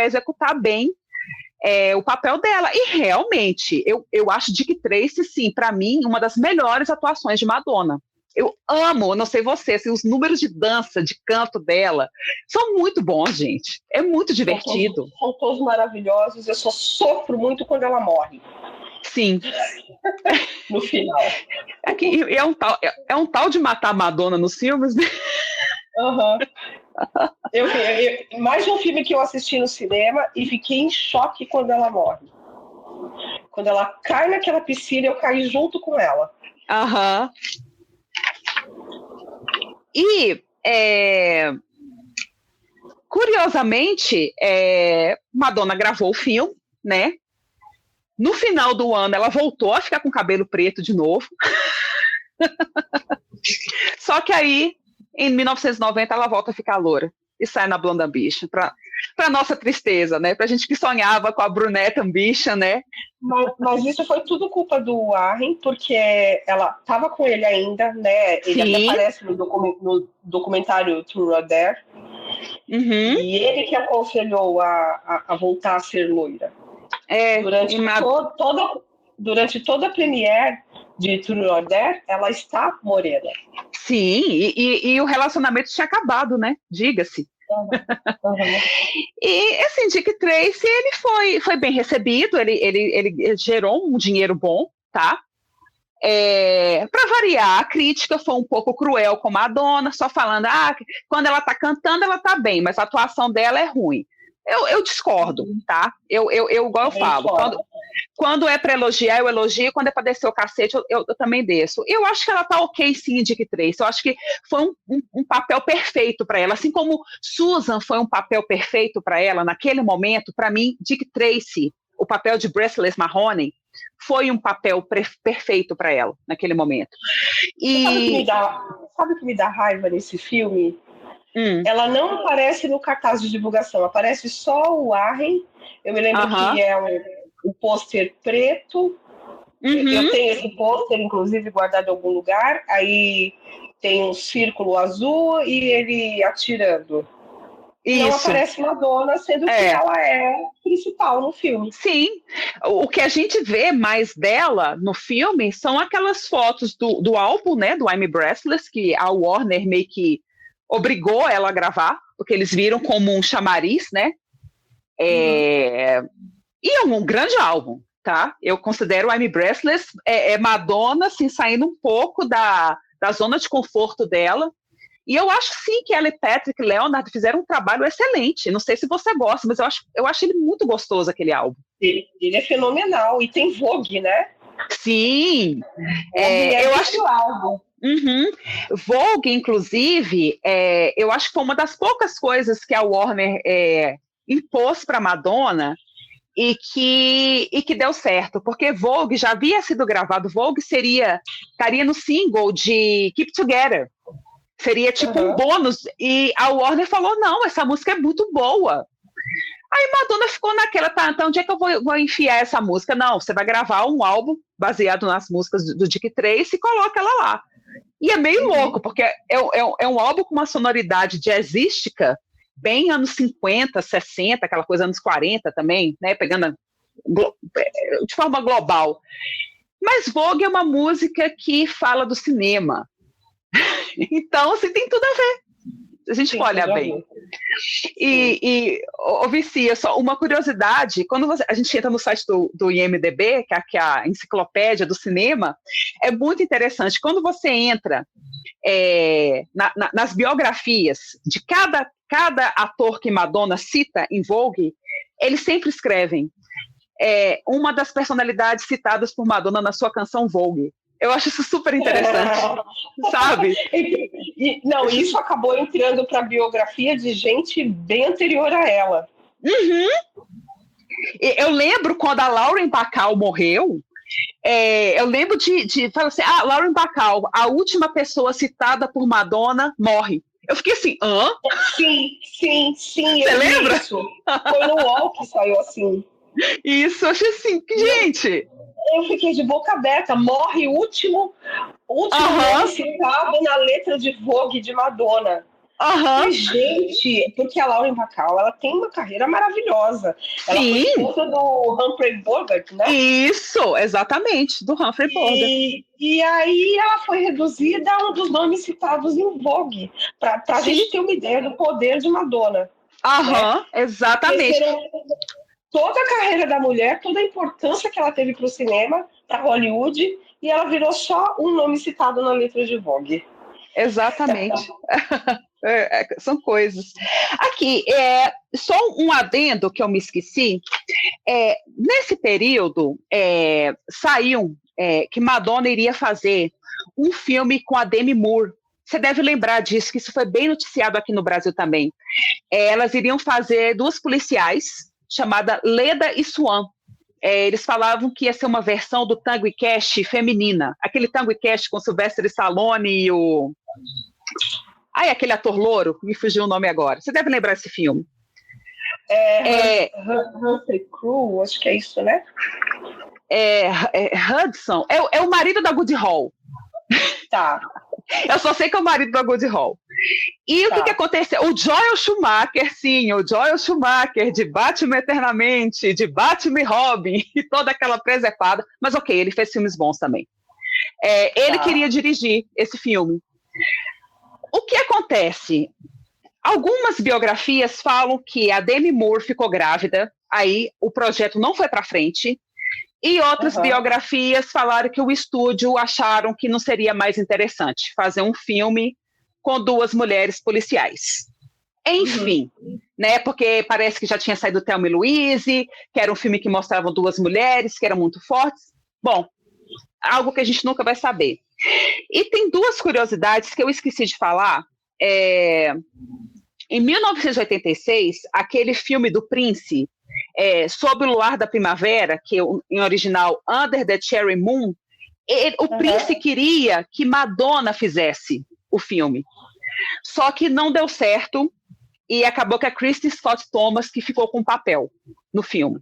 executar bem o papel dela. E realmente, eu acho Dick Tracy, sim, para mim, uma das melhores atuações de Madonna. Eu amo, não sei você, assim, os números de dança, de canto dela, são muito bons, gente. É muito divertido. São todos maravilhosos, eu só sofro muito quando ela morre. Sim. No final. É um tal de matar a Madonna nos filmes, né? Uhum. Mais um filme que eu assisti no cinema e fiquei em choque quando ela morre. Quando ela cai naquela piscina, eu caí junto com ela. Aham. E, curiosamente, Madonna gravou o filme, né? No final do ano, ela voltou a ficar com cabelo preto de novo. Só que aí, em 1990, ela volta a ficar loura e sai na Blonde Ambition, para nossa tristeza, né? Pra gente que sonhava com a Brunette Ambition, né? Mas isso foi tudo culpa do Warren, porque ela estava com ele ainda, né? Ele até aparece no documentário True or Dare. Uhum. E ele que aconselhou a voltar a ser loira. Durante toda a premiere de True or Dare, ela está morena. Sim, e o relacionamento tinha acabado, né? Diga-se. Uhum. E assim, Dick Tracy, ele foi bem recebido, ele gerou um dinheiro bom, tá? Para variar, a crítica foi um pouco cruel com Madonna, só falando, quando ela tá cantando, ela tá bem, mas a atuação dela é ruim. Eu discordo, tá? Igual eu falo, quando é para elogiar, eu elogio, quando é para descer o cacete, eu também desço. Eu acho que ela tá ok, sim, Dick Tracy. Eu acho que foi um papel perfeito para ela. Assim como Susan foi um papel perfeito para ela naquele momento, para mim, Dick Tracy, o papel de Breathless Mahoney, foi um papel perfeito para ela naquele momento. Sabe o que me dá raiva nesse filme? Ela não aparece no cartaz de divulgação, aparece só o Warren. Eu me lembro que é um pôster preto. Uhum. Eu tenho esse pôster, inclusive, guardado em algum lugar. Aí tem um círculo azul e ele atirando. Isso. Não aparece Madonna, sendo que ela é principal no filme. Sim. O que a gente vê mais dela no filme são aquelas fotos do álbum, né, do I'm Breathless, que a Warner meio que obrigou ela a gravar, porque eles viram como um chamariz, né? E é um grande álbum, tá? Eu considero o I'm Breathless Madonna, assim, saindo um pouco da zona de conforto dela. E eu acho, sim, que ela e Patrick Leonard fizeram um trabalho excelente. Não sei se você gosta, mas eu acho ele muito gostoso, aquele álbum. Ele é fenomenal. E tem Vogue, né? Sim. Eu acho o álbum. Uhum. Vogue, inclusive, eu acho que foi uma das poucas coisas que a Warner impôs para Madonna e que deu certo, porque Vogue já havia sido gravado. Vogue estaria no single de Keep Together, seria tipo um bônus, e a Warner falou, não, essa música é muito boa. Aí Madonna ficou naquela, então onde é que eu vou enfiar essa música? Não, você vai gravar um álbum baseado nas músicas do Dick Tracy e coloca ela lá. E é meio louco, porque é um álbum com uma sonoridade jazzística, bem anos 50, 60, aquela coisa anos 40 também, né, pegando de forma global. Mas Vogue é uma música que fala do cinema. Então, assim, tem tudo a ver. A gente pode olhar bem. Vicia, só uma curiosidade, quando a gente entra no site do IMDb, que é a enciclopédia do cinema, é muito interessante. Quando você entra nas biografias de cada ator que Madonna cita em Vogue, eles sempre escrevem uma das personalidades citadas por Madonna na sua canção Vogue. Eu acho isso super interessante, sabe? Isso acabou entrando para a biografia de gente bem anterior a ela. Uhum. Eu lembro quando a Lauren Bacall morreu, eu lembro de falar assim, Lauren Bacall, a última pessoa citada por Madonna, morre. Eu fiquei assim, hã? Sim. Você lembra? Isso. Foi no UOL que saiu assim. Isso, eu achei assim, gente... Eu fiquei de boca aberta. Morre o último nome citado na letra de Vogue de Madonna. Aham. Gente, porque a Lauren Bacall, ela tem uma carreira maravilhosa. Ela foi Sim. esposa do Humphrey Bogart, né? Isso, exatamente, do Humphrey Bogart. E aí ela foi reduzida a um dos nomes citados em Vogue, para a Sim. gente ter uma ideia do poder de Madonna. Aham, exatamente. Esqueceram toda a carreira da mulher, toda a importância que ela teve para o cinema, para Hollywood, e ela virou só um nome citado na letra de Vogue. Exatamente. São coisas. Aqui, só um adendo que eu me esqueci. Nesse período, saiu que Madonna iria fazer um filme com a Demi Moore. Você deve lembrar disso, que isso foi bem noticiado aqui no Brasil também. Elas iriam fazer 2 policiais, chamada Leda e Swan. Eles falavam que ia ser uma versão do Tango e Cash feminina. Aquele Tango e Cash com Sylvester Stallone e o... aquele ator louro, me fugiu o nome agora. Você deve lembrar esse filme. Humphrey Crew, acho que é isso, né? Hudson. É o marido da Goody Hall. Tá. Eu só sei que é o marido da Goody Hall. E o que aconteceu? O Joel Schumacher, sim, o Joel Schumacher, de Batman Eternamente, de Batman e Robin, e toda aquela presepada. Mas ok, ele fez filmes bons também. Ele queria dirigir esse filme. O que acontece? Algumas biografias falam que a Demi Moore ficou grávida, aí o projeto não foi para frente, e outras biografias falaram que o estúdio acharam que não seria mais interessante fazer um filme com 2 mulheres policiais. Enfim, né? Porque parece que já tinha saído Thelma e Louise, que era um filme que mostrava 2 mulheres, que eram muito fortes. Bom, algo que a gente nunca vai saber. E tem 2 curiosidades que eu esqueci de falar. Em 1986, aquele filme do Prince, Sob o Luar da Primavera, que em original Under the Cherry Moon, o Prince queria que Madonna fizesse o filme. Só que não deu certo e acabou que a Kristy Scott Thomas que ficou com o papel no filme.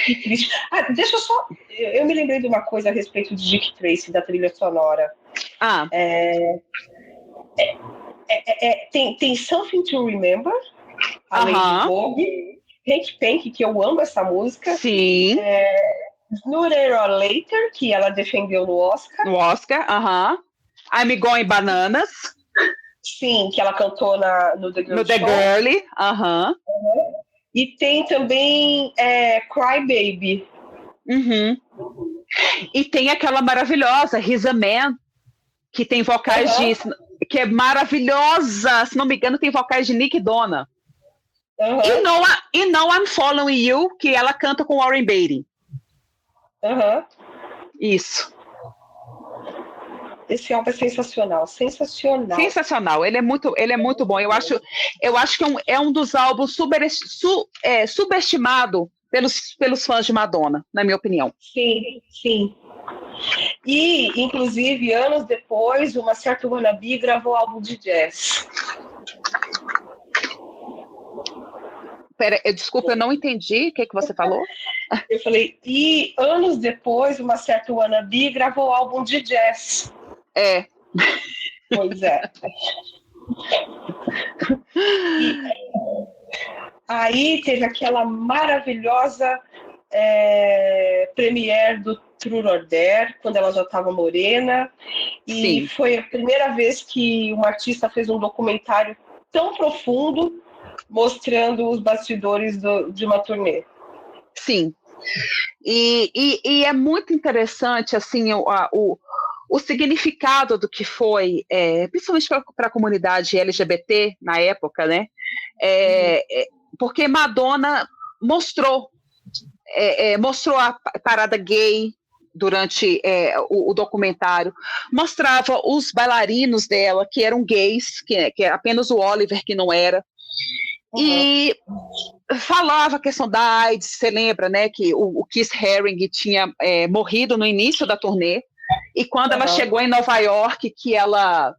Que triste. Deixa eu só... Eu me lembrei de uma coisa a respeito de Dick Tracy, da trilha sonora. Tem Something to Remember, a Lady Vogue, Hank Pank, que eu amo essa música. Sim. Sooner or Later, que ela defendeu no Oscar. No Oscar, I'm Going Bananas. Sim, que ela cantou no The Girl No The Show. Girlie, E tem também Cry Baby. E tem aquela maravilhosa, He's a Man, que tem vocais que é maravilhosa, se não me engano, tem vocais de Nick Donna. E não I'm Following You, que ela canta com Warren Beatty. Isso. Esse álbum é sensacional, sensacional. Sensacional, ele é muito bom. Eu acho que é um dos álbuns subestimado pelos fãs de Madonna, na minha opinião. Sim, sim. E, inclusive, anos depois, uma certa wannabe gravou álbum de jazz. Pera, desculpa, eu não entendi o que você falou. Eu falei, e anos depois, uma certa wannabe gravou álbum de jazz. Pois é. E aí teve aquela maravilhosa premiere do True or Dare, quando ela já estava morena. E foi a primeira vez que uma artista fez um documentário tão profundo, mostrando os bastidores de uma turnê. Sim. E é muito interessante, assim, o significado do que foi, principalmente para a comunidade LGBT na época, né? Porque Madonna mostrou a parada gay durante o documentário, mostrava os bailarinos dela, que eram gays, que apenas o Oliver que não era, e falava a questão da AIDS. Você lembra, né, que o Keith Haring tinha morrido no início da turnê, e quando ela chegou em Nova York, que ela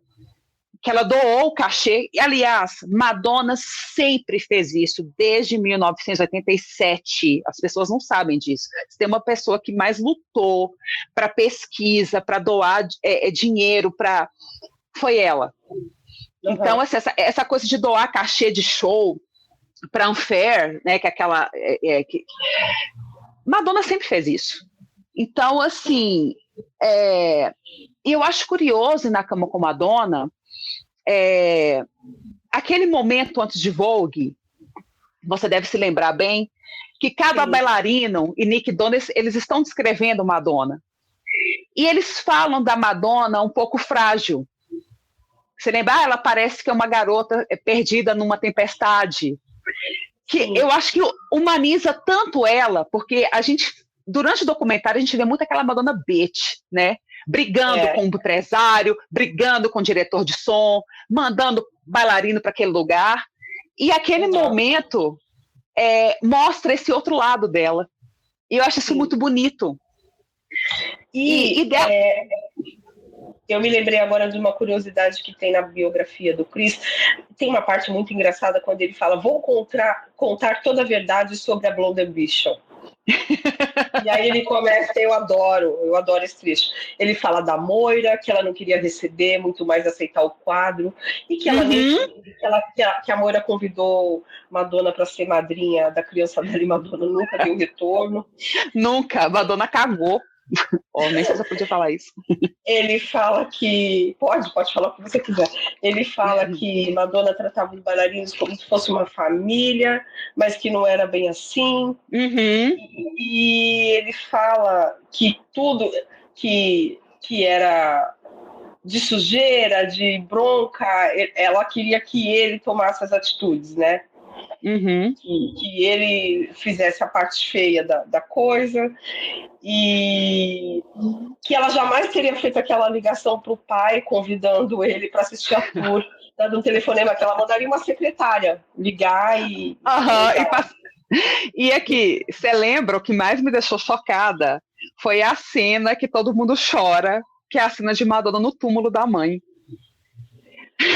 doou o cachê. E, aliás, Madonna sempre fez isso, desde 1987. As pessoas não sabem disso. Se tem uma pessoa que mais lutou para pesquisa, para doar dinheiro, foi ela. Então, assim, essa coisa de doar cachê de show para Unfair, né, que é aquela... Madonna sempre fez isso. Então, assim, eu acho curioso Na Cama com Madonna, aquele momento antes de Vogue, você deve se lembrar bem, que cada bailarino e Nick Jonas, eles estão descrevendo Madonna. E eles falam da Madonna um pouco frágil. Você lembra? Ela parece que é uma garota perdida numa tempestade. Que eu acho que humaniza tanto ela, porque a gente, durante o documentário, a gente vê muito aquela Madonna bitch, né? Brigando com o empresário, brigando com o diretor de som, mandando bailarino para aquele lugar. E aquele momento mostra esse outro lado dela. E eu acho isso muito bonito. Eu me lembrei agora de uma curiosidade que tem na biografia do Chris. Tem uma parte muito engraçada quando ele fala: vou contar toda a verdade sobre a Blonde Ambition. E aí ele começa, eu adoro esse trecho. Ele fala da Moira, que ela não queria receber, muito mais aceitar o quadro, e que ela que a Moira convidou Madonna para ser madrinha da criança dela, e Madonna nunca deu retorno. Nunca, Madonna cagou. Nem sei se eu podia falar isso. Ele fala que... Pode falar o que você quiser. Ele fala que Madonna tratava os bailarinos como se fosse uma família, mas que não era bem assim. E ele fala que tudo que era de sujeira, de bronca, ela queria que ele tomasse as atitudes, né? Que ele fizesse a parte feia da coisa, e que ela jamais teria feito aquela ligação para o pai convidando ele para assistir a tour, dando um telefonema, que ela mandaria uma secretária ligar e... E aqui, você lembra, o que mais me deixou chocada foi a cena que todo mundo chora, que é a cena de Madonna no túmulo da mãe.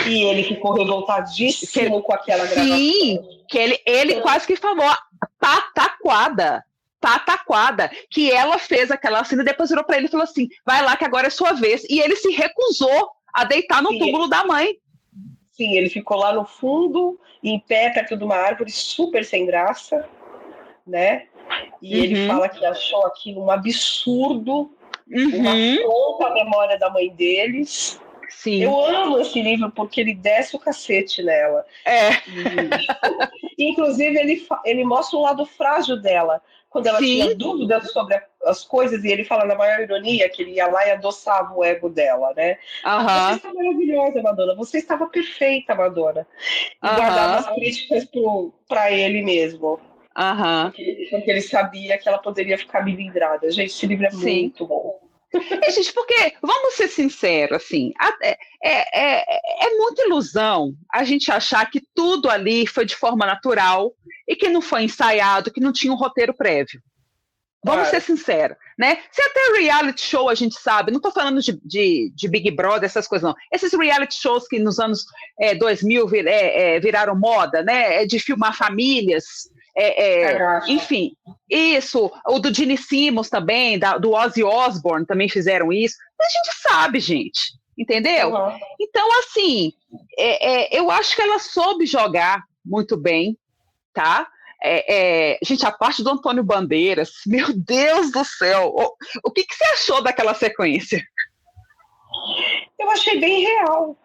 E ele ficou revoltadíssimo com aquela gravação. Sim, que ele quase que falou pataquada, que ela fez aquela cena e depois virou para ele e falou assim: vai lá que agora é sua vez. E ele se recusou a deitar no túmulo da mãe. Sim, ele ficou lá no fundo, em pé, perto de uma árvore, super sem graça, né? E ele fala que achou aquilo um absurdo, uma afronta à memória da mãe deles. Sim. Eu amo esse livro porque ele desce o cacete nela. Inclusive, ele mostra o lado frágil dela. Quando ela tinha dúvidas sobre as coisas, e ele fala na maior ironia que ele ia lá e adoçava o ego dela, né? Você está maravilhosa, Madonna. Você estava perfeita, Madonna. E guardava as críticas para ele mesmo. Porque ele sabia que ela poderia ficar melindrada. Gente, esse livro é muito bom. Gente, porque, vamos ser sinceros, assim, é muita ilusão a gente achar que tudo ali foi de forma natural e que não foi ensaiado, que não tinha um roteiro prévio. Vamos ser sinceros, né? Se até reality show a gente sabe, não estou falando de Big Brother, essas coisas não. Esses reality shows que nos anos 2000 viraram moda, né? De filmar famílias... enfim, isso, o do Gene Simmons também, do Ozzy Osbourne também fizeram isso, a gente sabe, gente, entendeu? Então, assim, eu acho que ela soube jogar muito bem, tá? Gente, a parte do Antônio Bandeiras, meu Deus do céu, o que você achou daquela sequência? Eu achei bem real,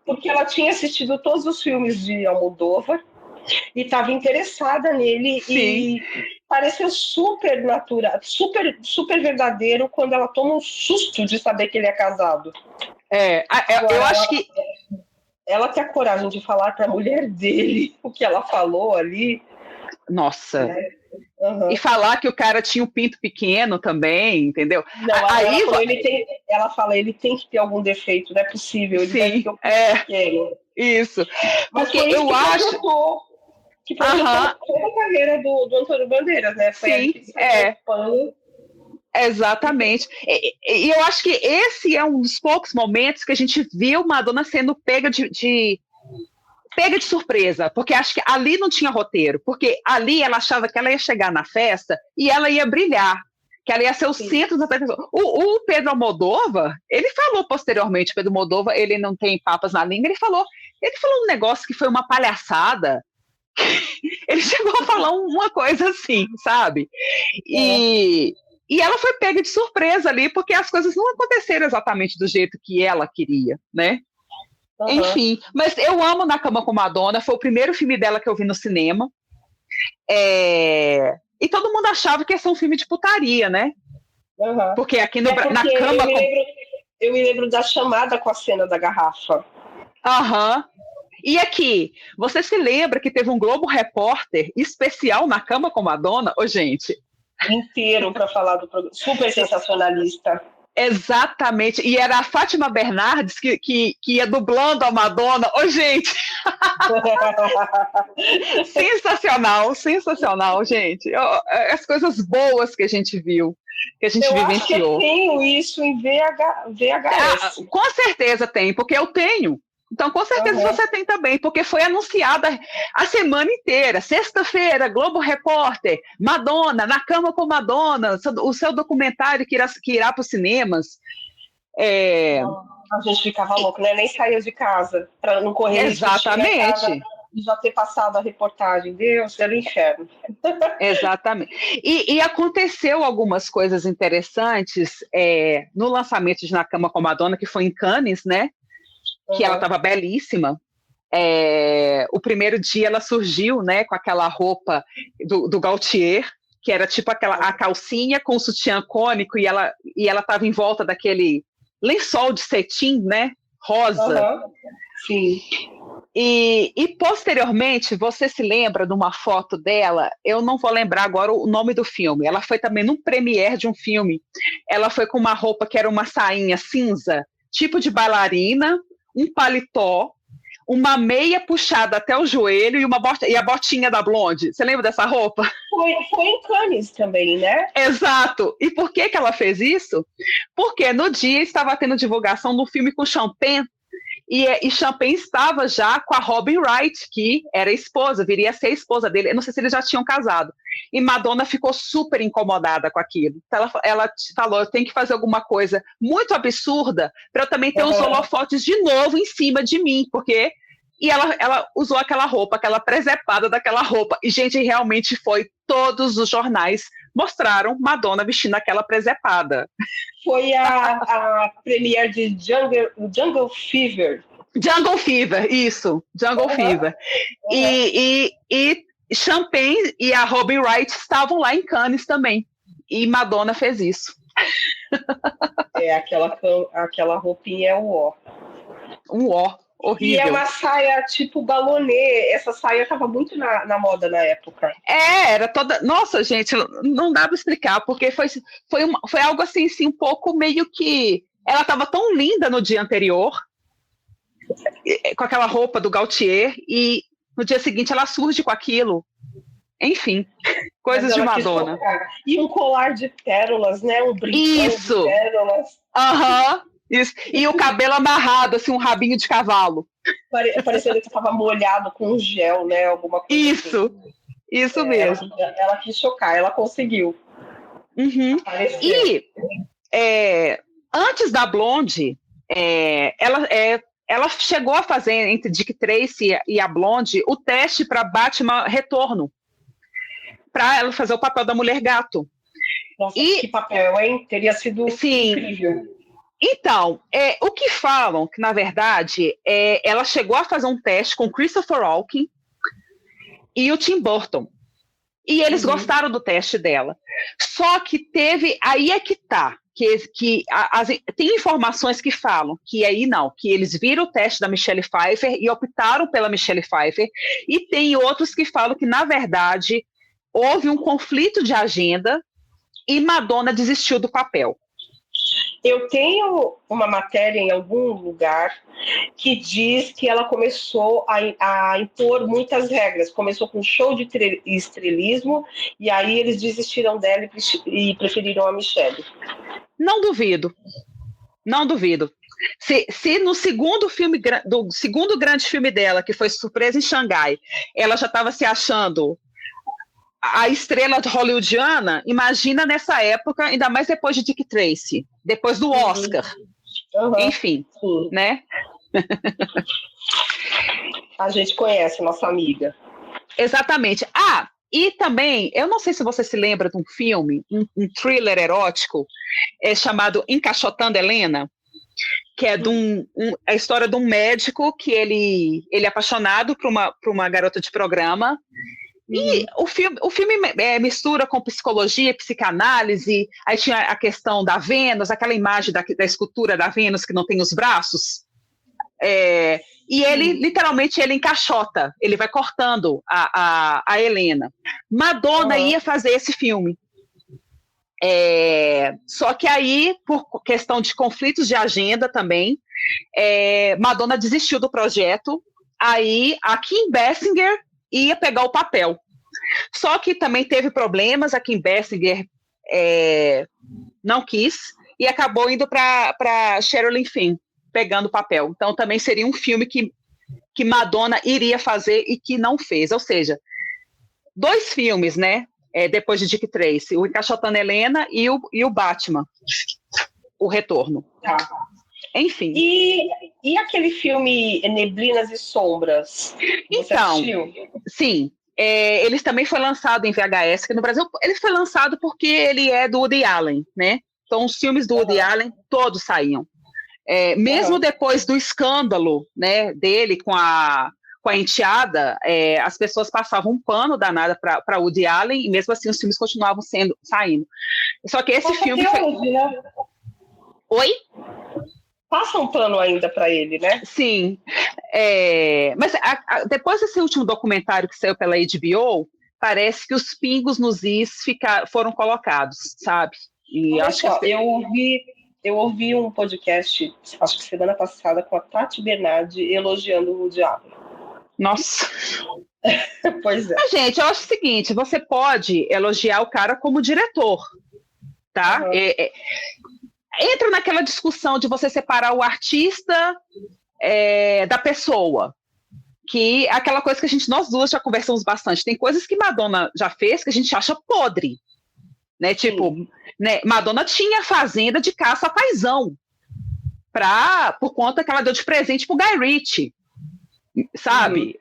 porque ela tinha assistido todos os filmes de Almodóvar, e estava interessada nele. E pareceu super natural, super verdadeiro quando ela toma um susto de saber que ele é casado. Agora, eu acho que ela tem a coragem de falar para a mulher dele o que ela falou ali. Nossa. E falar que o cara tinha um pinto pequeno também, entendeu? Não, ela fala, ele tem que ter algum defeito, não é possível, ele deve ter um pinto pequeno. Isso. Mas porque eu acho que foi toda a carreira do Antônio Bandeiras, né? Exatamente. E eu acho que esse é um dos poucos momentos que a gente viu Madonna sendo pega de surpresa, porque acho que ali não tinha roteiro, porque ali ela achava que ela ia chegar na festa e ela ia brilhar. que ela ia ser o centro da atenção. O Pedro Almodóvar, ele falou posteriormente, Pedro Almodóvar, ele não tem papas na língua, ele falou um negócio que foi uma palhaçada. Ele chegou a falar uma coisa assim, sabe? E ela foi pega de surpresa ali, porque as coisas não aconteceram exatamente do jeito que ela queria, né? Uhum. Enfim, mas eu amo Na Cama com Madonna, foi o primeiro filme dela que eu vi no cinema. E todo mundo achava que ia ser um filme de putaria, né? Uhum. Porque aqui no Na Cama... Eu me lembro da chamada com a cena da garrafa. Aham. E aqui, você se lembra que teve um Globo Repórter especial Na Cama com Madonna? Ô, gente. Inteiro para falar do programa. Super sensacionalista. Exatamente. E era a Fátima Bernardes que ia dublando a Madonna. Ô, gente. Sensacional, gente. As coisas boas que a gente viu, que a gente vivenciou. Eu tenho isso em VHS. Com certeza tem, porque eu tenho. Então, com certeza você tem também, porque foi anunciada a semana inteira. Sexta-feira, Globo Repórter, Madonna, Na Cama com Madonna, o seu documentário que irá para os cinemas. A gente ficava louco, né? Nem saía de casa, para não correr. Exatamente. E já ter passado a reportagem. Deus, era o inferno. Exatamente. E aconteceu algumas coisas interessantes no lançamento de Na Cama com Madonna, que foi em Cannes, né? Que ela estava belíssima. O primeiro dia ela surgiu, né, com aquela roupa do Gaultier, que era tipo a calcinha com o sutiã cônico, e ela estava em volta daquele lençol de cetim, né, rosa. Sim. E posteriormente, você se lembra de uma foto dela? Eu não vou lembrar agora o nome do filme. Ela foi também num premiere de um filme. Ela foi com uma roupa que era uma sainha cinza, tipo de bailarina, um paletó, uma meia puxada até o joelho e a botinha da Blonde. Você lembra dessa roupa? Foi em Cannes também, né? Exato. E por que ela fez isso? Porque no dia estava tendo divulgação do filme com Champagne, e Champagne estava já com a Robin Wright, que era esposa, viria a ser a esposa dele. Eu não sei se eles já tinham casado. E Madonna ficou super incomodada com aquilo. Então ela falou, eu tenho que fazer alguma coisa muito absurda para eu também ter os holofotes de novo em cima de mim, porque... E ela usou aquela roupa, aquela presepada daquela roupa. E, gente, realmente foi. Todos os jornais mostraram Madonna vestindo aquela presepada. Foi a premiere de Jungle Fever. Jungle Fever, isso. Jungle Fever. E Champagne e a Robin Wright estavam lá em Cannes também. E Madonna fez isso. Aquela roupinha é um ó. Um ó. Horrível. E é uma saia tipo balonê. Essa saia estava muito na moda na época. Era toda... Nossa, gente, não dá para explicar, porque foi algo assim, um pouco meio que... Ela estava tão linda no dia anterior, com aquela roupa do Gaultier, e no dia seguinte ela surge com aquilo. Enfim, coisas de Madonna. E um colar de pérolas, né? Um brincão de pérolas. Aham. Isso. E o cabelo amarrado, assim, um rabinho de cavalo. Parecendo que estava molhado com gel, né? Alguma coisa Isso mesmo. Ela quis chocar, ela conseguiu. Uhum. E antes da Blonde, ela chegou a fazer, entre Dick Tracy e a Blonde, o teste para Batman Retorno, para ela fazer o papel da Mulher Gato. Nossa, que papel, hein? Teria sido incrível. Então, o que falam, que na verdade, ela chegou a fazer um teste com Christopher Walken e o Tim Burton. E eles gostaram do teste dela. Só que aí é que tá, tem informações que falam que aí não, que eles viram o teste da Michelle Pfeiffer e optaram pela Michelle Pfeiffer, e tem outros que falam que, na verdade, houve um conflito de agenda e Madonna desistiu do papel. Eu tenho uma matéria em algum lugar que diz que ela começou a impor muitas regras. Começou com show de estrelismo, e aí eles desistiram dela e preferiram a Michelle. Não duvido. Se no segundo filme, do segundo grande filme dela, que foi Surpresa em Xangai, ela já estava se achando a estrela hollywoodiana, imagina nessa época, ainda mais depois de Dick Tracy, depois do Oscar. Enfim, né? A gente conhece nossa amiga. Exatamente. E também, eu não sei se você se lembra de um filme, um thriller erótico, chamado Encaixotando Helena, que é a história de um médico que ele é apaixonado por uma garota de programa. E o filme mistura com psicologia, psicanálise. Aí tinha a questão da Vênus, aquela imagem da escultura da Vênus que não tem os braços. E ele, literalmente, ele encaixota, ele vai cortando a Helena. Madonna ia fazer esse filme. Só que aí, por questão de conflitos de agenda também, Madonna desistiu do projeto. Aí a Kim Basinger ia pegar o papel. Só que também teve problemas, a Kim Basinger não quis, e acabou indo para Sherilyn Fenn, pegando o papel. Então também seria um filme que Madonna iria fazer e que não fez. Ou seja, 2 filmes, né? Depois de Dick Tracy, o Encaixotando Helena e o Batman, O Retorno. Tá. Enfim. E aquele filme Neblinas e Sombras? Você assistiu? Sim. Ele também foi lançado em VHS, que no Brasil ele foi lançado porque ele é do Woody Allen, né? Então os filmes do Woody Allen todos saíam. Mesmo depois do escândalo, né, dele com a enteada, as pessoas passavam um pano danada para Woody Allen, e mesmo assim os filmes continuavam saindo. Só que esse filme hoje, né? Oi? Passa um pano ainda para ele, né? Sim. Mas depois desse último documentário que saiu pela HBO, parece que os pingos nos is foram colocados, sabe? E acho que eu ouvi um podcast, acho que semana passada, com a Tati Bernardi elogiando o Woody Allen. Nossa. Pois é. Mas, gente, eu acho o seguinte, você pode elogiar o cara como diretor, tá? Entra naquela discussão de você separar o artista da pessoa, que é aquela coisa que nós duas já conversamos bastante. Tem coisas que Madonna já fez que a gente acha podre, né? Tipo, né, Madonna tinha fazenda de caça a paizão, por conta que ela deu de presente pro Guy Ritchie, sabe?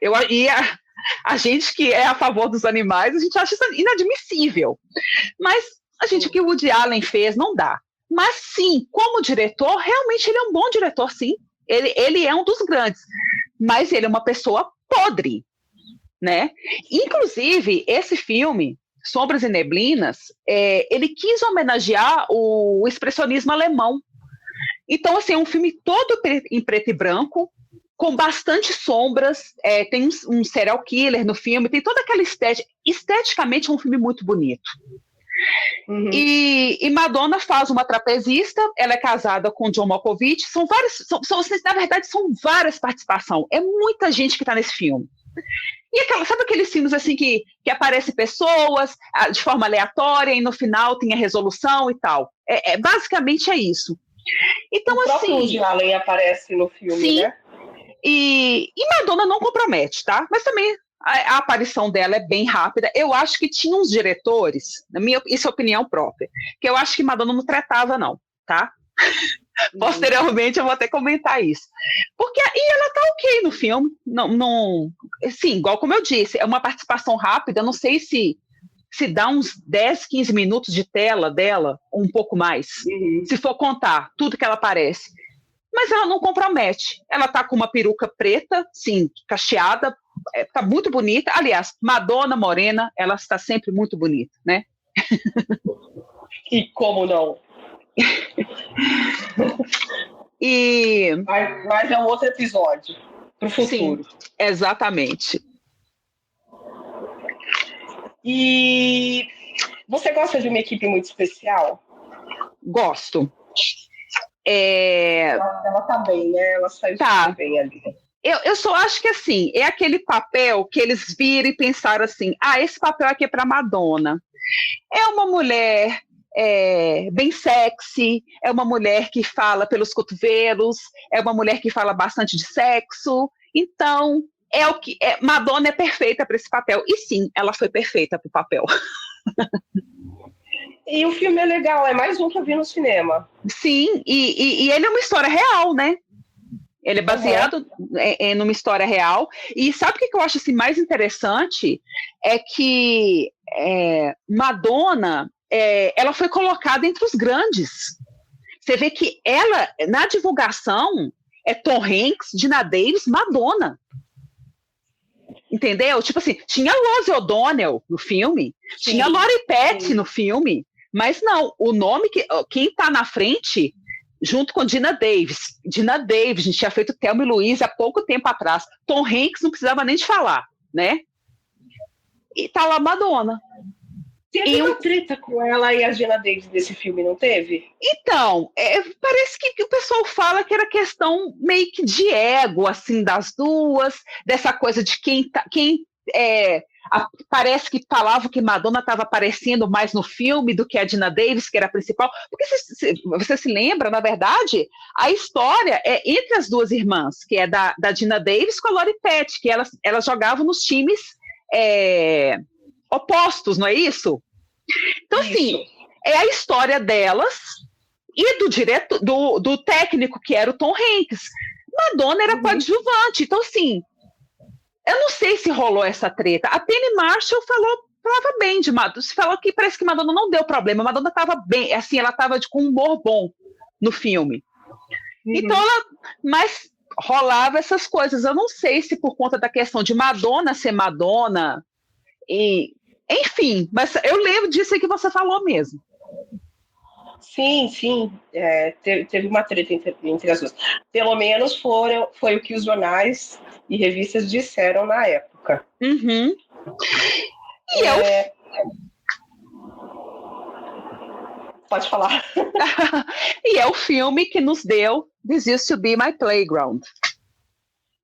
A gente que é a favor dos animais, a gente acha isso inadmissível. Mas o que o Woody Allen fez não dá. Mas sim, como diretor, realmente ele é um bom diretor, sim. Ele é um dos grandes. Mas ele é uma pessoa podre, né? Inclusive, esse filme, Sombras e Neblinas, ele quis homenagear o expressionismo alemão. Então, assim, é um filme todo em preto e branco, com bastante sombras, tem um serial killer no filme, tem toda aquela estética. Esteticamente é um filme muito bonito. E Madonna faz uma trapezista, ela é casada com John Malkovich, na verdade são várias participações, é muita gente que está nesse filme. E sabe aqueles filmes assim que aparecem pessoas de forma aleatória e no final tem a resolução e tal? Basicamente é isso. Então, o próprio Woody Allen aparece no filme, sim, né? E Madonna não compromete, tá? Mas também a aparição dela é bem rápida. Eu acho que tinha uns diretores, isso é opinião própria, que eu acho que Madonna não tratava, não, tá? Posteriormente eu vou até comentar isso. Porque ela tá ok no filme. Não, sim, igual como eu disse, é uma participação rápida, não sei se dá uns 10, 15 minutos de tela dela, ou um pouco mais, se for contar tudo que ela aparece. Mas ela não compromete. Ela tá com uma peruca preta, sim, cacheada, tá muito bonita. Aliás, Madonna morena, ela está sempre muito bonita, né? E como não? Mas é um outro episódio pro futuro. Sim, exatamente. E você gosta de uma equipe muito especial? Gosto. Ela tá bem, né? Ela saiu super bem ali. Eu só acho que, assim, é aquele papel que eles viram e pensaram assim, esse papel aqui é para Madonna. É uma mulher bem sexy, é uma mulher que fala pelos cotovelos, é uma mulher que fala bastante de sexo, então Madonna é perfeita para esse papel. E sim, ela foi perfeita para o papel. E o filme é legal, é mais um que eu vi no cinema. Sim, e ele é uma história real, né? Ele é baseado numa história real. E sabe o que eu acho assim, mais interessante? É que Madonna, ela foi colocada entre os grandes. Você vê que ela, na divulgação, é Tom Hanks, Dina Davis, Madonna. Entendeu? Tipo assim, tinha Rose O'Donnell no filme, sim, tinha Lori Petty no filme, mas não, o nome, quem está na frente, junto com Dina Davis, a gente tinha feito Thelma e Louise há pouco tempo atrás, Tom Hanks não precisava nem de falar, né? E tá lá Madonna. Teve uma treta com ela e a Dina Davis desse filme, não teve? Então, parece que o pessoal fala que era questão meio que de ego, assim, das duas, dessa coisa de parece que falava que Madonna estava aparecendo mais no filme do que a Dina Davis, que era a principal. Porque você se lembra, na verdade, a história é entre as duas irmãs, que é da Dina Davis com a Lori Petty, que elas jogavam nos times opostos, não é isso? Então, assim, é a história delas e do diretor, do técnico, que era o Tom Hanks. Madonna era coadjuvante. Então, assim, eu não sei se rolou essa treta. A Penny Marshall falava bem de Madonna. Você falou que parece que Madonna não deu problema. Madonna estava bem, assim, ela estava com um humor bom no filme. Então, mas rolava essas coisas. Eu não sei se por conta da questão de Madonna ser Madonna enfim, mas eu lembro disso aí que você falou mesmo. Sim, teve uma treta entre as duas. Pelo menos foi o que os jornais e revistas disseram na época. Uhum. Pode falar. E é o filme que nos deu This Used to Be My Playground.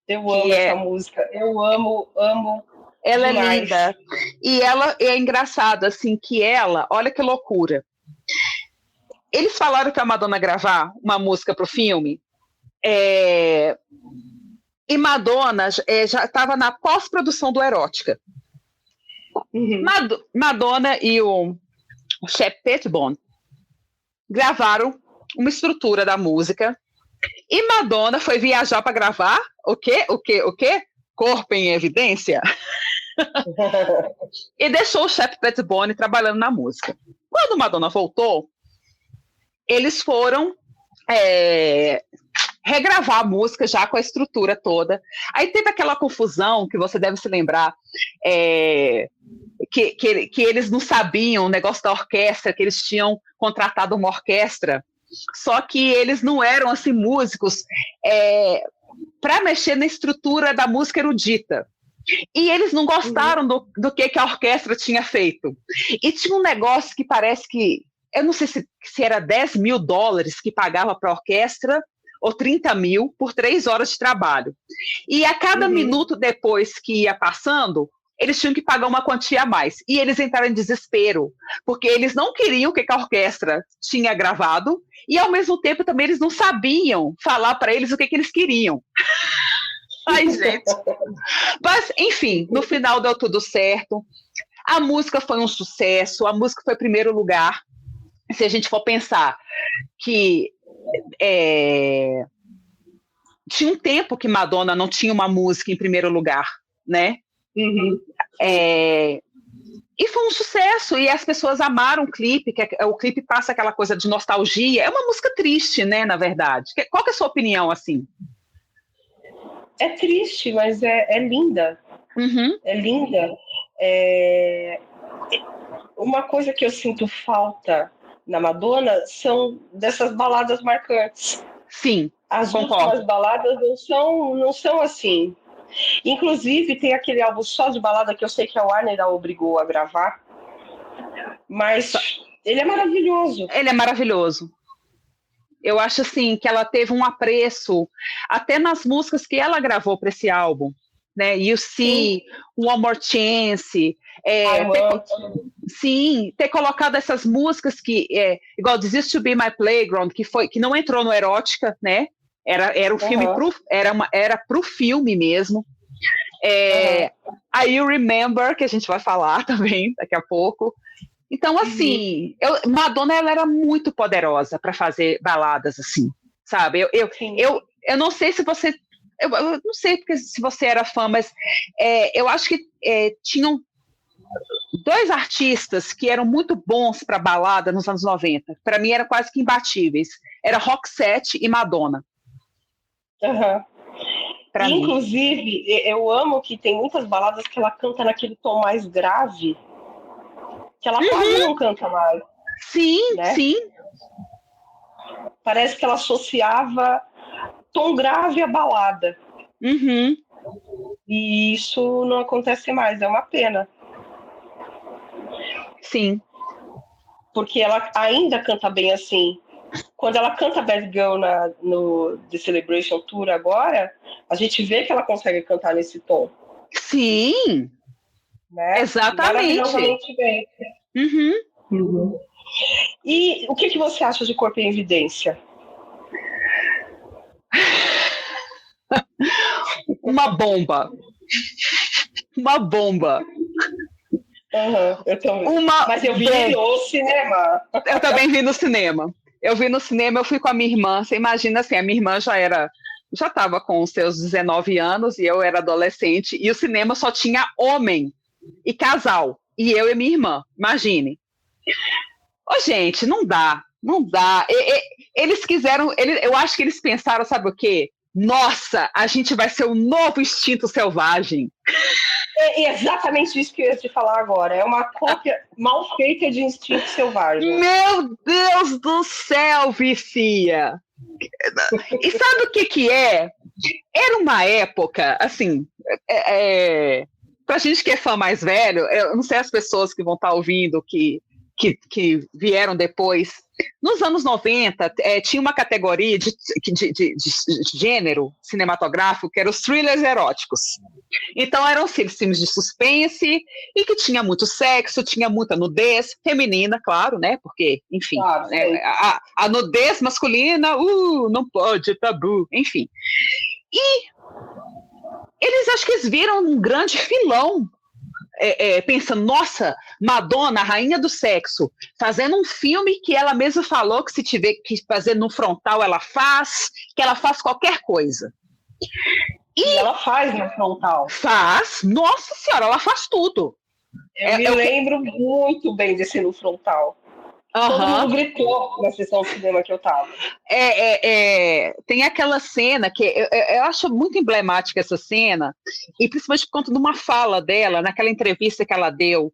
Eu amo essa música. Eu amo. Ela demais. É linda. E ela é engraçada, assim, que olha que loucura. Eles falaram que a Madonna gravar uma música pro filme, e Madonna já estava na pós-produção do Erótica. Madonna e o Shep Pettibone gravaram uma estrutura da música e Madonna foi viajar para gravar o quê? Corpo em Evidência. E deixou o Shep Pettibone trabalhando na música. Quando Madonna voltou, eles foram regravar a música já com a estrutura toda. Aí teve aquela confusão que você deve se lembrar, que eles não sabiam o negócio da orquestra, que eles tinham contratado uma orquestra, só que eles não eram assim músicos para mexer na estrutura da música erudita. E eles não gostaram do que a orquestra tinha feito. E tinha um negócio que parece que, eu não sei se era $10 mil que pagava para a orquestra, ou 30 mil por 3 horas de trabalho. E a cada minuto depois que ia passando, eles tinham que pagar uma quantia a mais. E eles entraram em desespero, porque eles não queriam o que a orquestra tinha gravado, e ao mesmo tempo também eles não sabiam falar para eles o que eles queriam. Ai, gente. Mas, enfim, no final deu tudo certo. A música foi um sucesso, a música foi primeiro lugar. Se a gente for pensar que tinha um tempo que Madonna não tinha uma música em primeiro lugar, né? E foi um sucesso, e as pessoas amaram o clipe, o clipe passa aquela coisa de nostalgia. É uma música triste, né, na verdade. Qual que é a sua opinião, assim? É triste, mas é linda. É linda. Uma coisa que eu sinto falta na Madonna são dessas baladas marcantes. Sim, as últimas baladas não são assim. Inclusive, tem aquele álbum só de balada que eu sei que a Warner a obrigou a gravar, mas ele é maravilhoso. Ele é maravilhoso. Eu acho assim que ela teve um apreço até nas músicas que ela gravou para esse álbum, né? You See, One More Chance, ter colocado essas músicas que igual This Used to Be My Playground, que não entrou no Erótica, né? Era um filme era pro filme mesmo. A You Remember, que a gente vai falar também daqui a pouco. Então, assim, Madonna, ela era muito poderosa para fazer baladas, assim, sabe? Eu não sei se você... Eu não sei porque se você era fã, mas eu acho que tinham dois artistas que eram muito bons para balada nos anos 90. Para mim, eram quase que imbatíveis. Era Roxette e Madonna. Inclusive, eu amo que tem muitas baladas que ela canta naquele tom mais grave, que ela quase não canta mais. Sim, né? Sim. Parece que ela associava tom grave à balada. E isso não acontece mais, é uma pena. Sim. Porque ela ainda canta bem assim. Quando ela canta Bad Girl no The Celebration Tour agora, a gente vê que ela consegue cantar nesse tom. Sim, né? Exatamente. Maravilhosamente bem. E o que você acha de Corpo em Evidência? Uma bomba. Uma bomba. Eu também. Mas eu vi no cinema. Eu também vi no cinema. Eu vi no cinema, eu fui com a minha irmã. Você imagina assim, a minha irmã já estava com os seus 19 anos e eu era adolescente, e o cinema só tinha homem e casal, e eu e minha irmã, imagine. Gente, não dá. Eles quiseram, eu acho que eles pensaram, sabe o quê? Nossa, a gente vai ser o novo Instinto Selvagem. É exatamente isso que eu ia te falar agora. É uma cópia mal feita de Instinto Selvagem. Meu Deus do céu, Vicia! E sabe o que é? Era uma época, assim, pra gente que é fã mais velho, eu não sei as pessoas que vão estar ouvindo que vieram depois. Nos anos 90, tinha uma categoria de gênero cinematográfico que era os thrillers eróticos. Então eram filmes de suspense e que tinha muito sexo, tinha muita nudez feminina, claro, né? Porque, enfim, claro, a nudez masculina, não pode, tabu, enfim. E eles acho que eles viram um grande filão, pensando, nossa, Madonna, a rainha do sexo, fazendo um filme que ela mesma falou que se tiver que fazer no frontal, ela faz, que ela faz qualquer coisa. E ela faz no frontal. Faz, nossa senhora, ela faz tudo. Eu me lembro muito bem desse no frontal. Todo mundo gritou na sessão de cinema que eu tava. Tem aquela cena que eu acho muito emblemática essa cena, e principalmente por conta de uma fala dela, naquela entrevista que ela deu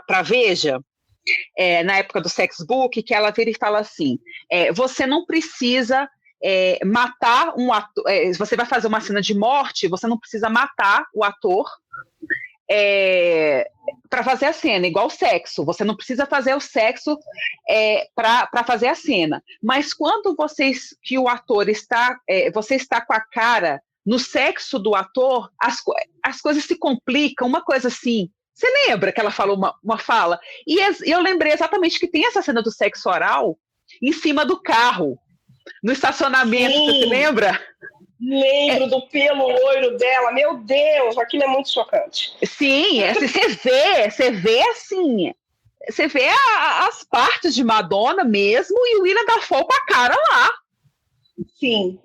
para Veja, na época do Sex Book, que ela vira e fala assim, você não precisa matar um ator, você vai fazer uma cena de morte, você não precisa matar o ator para fazer a cena, igual o sexo, você não precisa fazer o sexo para fazer a cena, mas quando que o ator está, você está com a cara no sexo do ator, as coisas se complicam, uma coisa assim. Você lembra que ela falou uma fala? E eu lembrei exatamente que tem essa cena do sexo oral em cima do carro, no estacionamento. Sim. Você se lembra? Lembro do pelo loiro dela. Meu Deus, aquilo é muito chocante. Sim, você vê assim, você vê as partes de Madonna mesmo e o Willem Dafoe com a cara lá. Sim.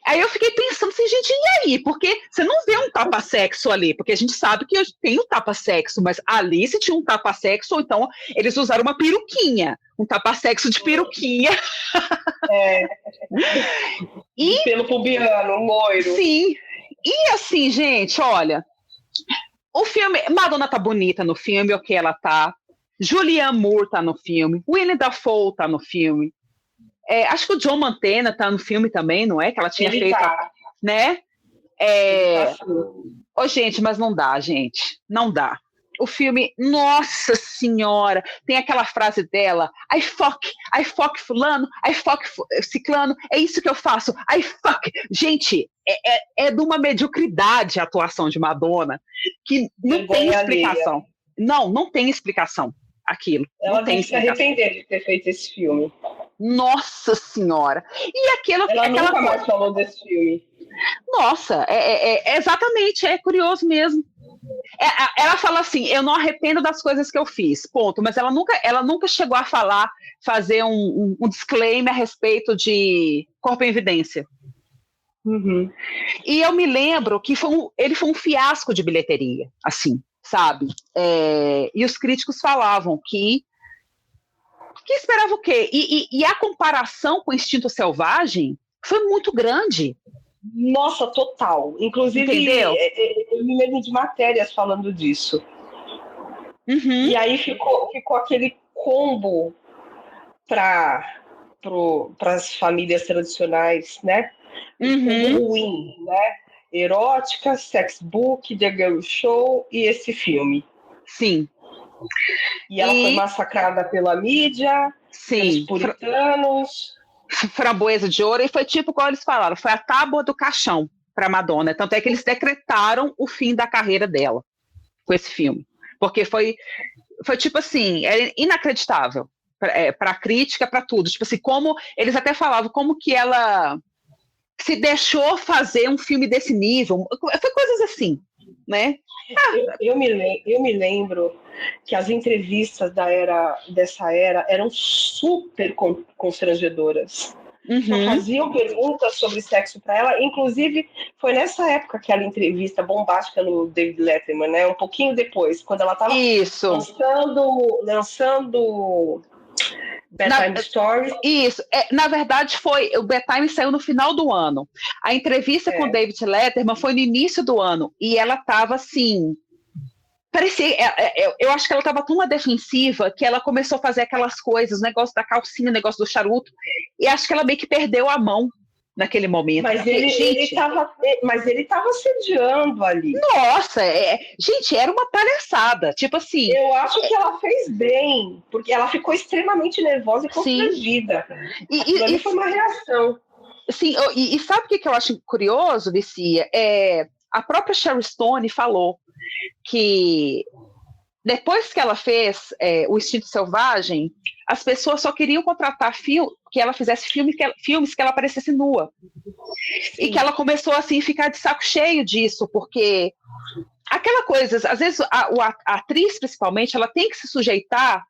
Aí eu fiquei pensando assim, gente, e aí? Porque você não vê um tapa-sexo ali, porque a gente sabe que tem um tapa-sexo, mas ali se tinha um tapa-sexo, ou então eles usaram uma peruquinha, um tapa-sexo de peruquinha. E pelo pubiano, um loiro. Sim. E assim, gente, olha, o filme, Madonna tá bonita no filme, ok, ela tá. Julianne Moore tá no filme, Willem Dafoe tá no filme. Acho que o Joe Mantegna tá no filme também, não é? Que ela tinha feito, né? Gente, mas não dá, gente. Não dá. O filme, nossa senhora, tem aquela frase dela, I fuck fulano, I fuck ciclano, é isso que eu faço, I fuck. Gente, é de uma mediocridade a atuação de Madonna, que não tem explicação. Não tem explicação aquilo. Ela não tem explicação. Se arrepender de ter feito esse filme. Nossa Senhora! E aquilo... Ela nunca mais falou desse filme. Nossa, exatamente, é curioso mesmo. Ela fala assim, eu não arrependo das coisas que eu fiz, ponto. Mas ela nunca chegou a fazer um disclaimer a respeito de Corpo em Evidência. Uhum. E eu me lembro que ele foi um fiasco de bilheteria, assim, sabe? E os críticos falavam que esperava o quê? E a comparação com o Instinto Selvagem foi muito grande. Nossa, total. Inclusive, entendeu? Eu me lembro de matérias falando disso. Uhum. E aí ficou aquele combo para as famílias tradicionais, né? Uhum. Ruim, né? Erótica, sex book, The Girl Show e esse filme. Sim. E ela foi massacrada pela mídia, pelos puritanos. Framboesa de ouro, e foi tipo, como eles falaram, foi a tábua do caixão para Madonna. Tanto é que eles decretaram o fim da carreira dela com esse filme. Porque foi tipo assim, é inacreditável para a crítica, para tudo. Tipo assim, como eles até falavam, como que ela se deixou fazer um filme desse nível. Foi coisas assim, né? Eu me lembro que as entrevistas dessa era eram super constrangedoras. Uhum. Só faziam perguntas sobre sexo para ela. Inclusive, foi nessa época aquela entrevista bombástica no David Letterman, né? Um pouquinho depois, quando ela estava lançando Bedtime Stories. Isso. Na verdade, o Bedtime saiu no final do ano. A entrevista com o David Letterman foi no início do ano. E ela estava assim... Parecia, eu acho que ela estava tão defensiva que ela começou a fazer aquelas coisas, o negócio da calcinha, o negócio do charuto, e acho que ela meio que perdeu a mão naquele momento. Mas ele estava assediando ali. Nossa, gente, era uma palhaçada, tipo assim... Eu acho que ela fez bem, porque ela ficou extremamente nervosa e constrangida. E foi uma reação. Sim, e sabe o que eu acho curioso, Vicia? A própria Sharon Stone falou que depois que ela fez o Instinto Selvagem, as pessoas só queriam contratar que ela fizesse filmes que ela aparecesse nua. Sim. E que ela começou assim a ficar de saco cheio disso, porque aquela coisa, às vezes a atriz principalmente, ela tem que se sujeitar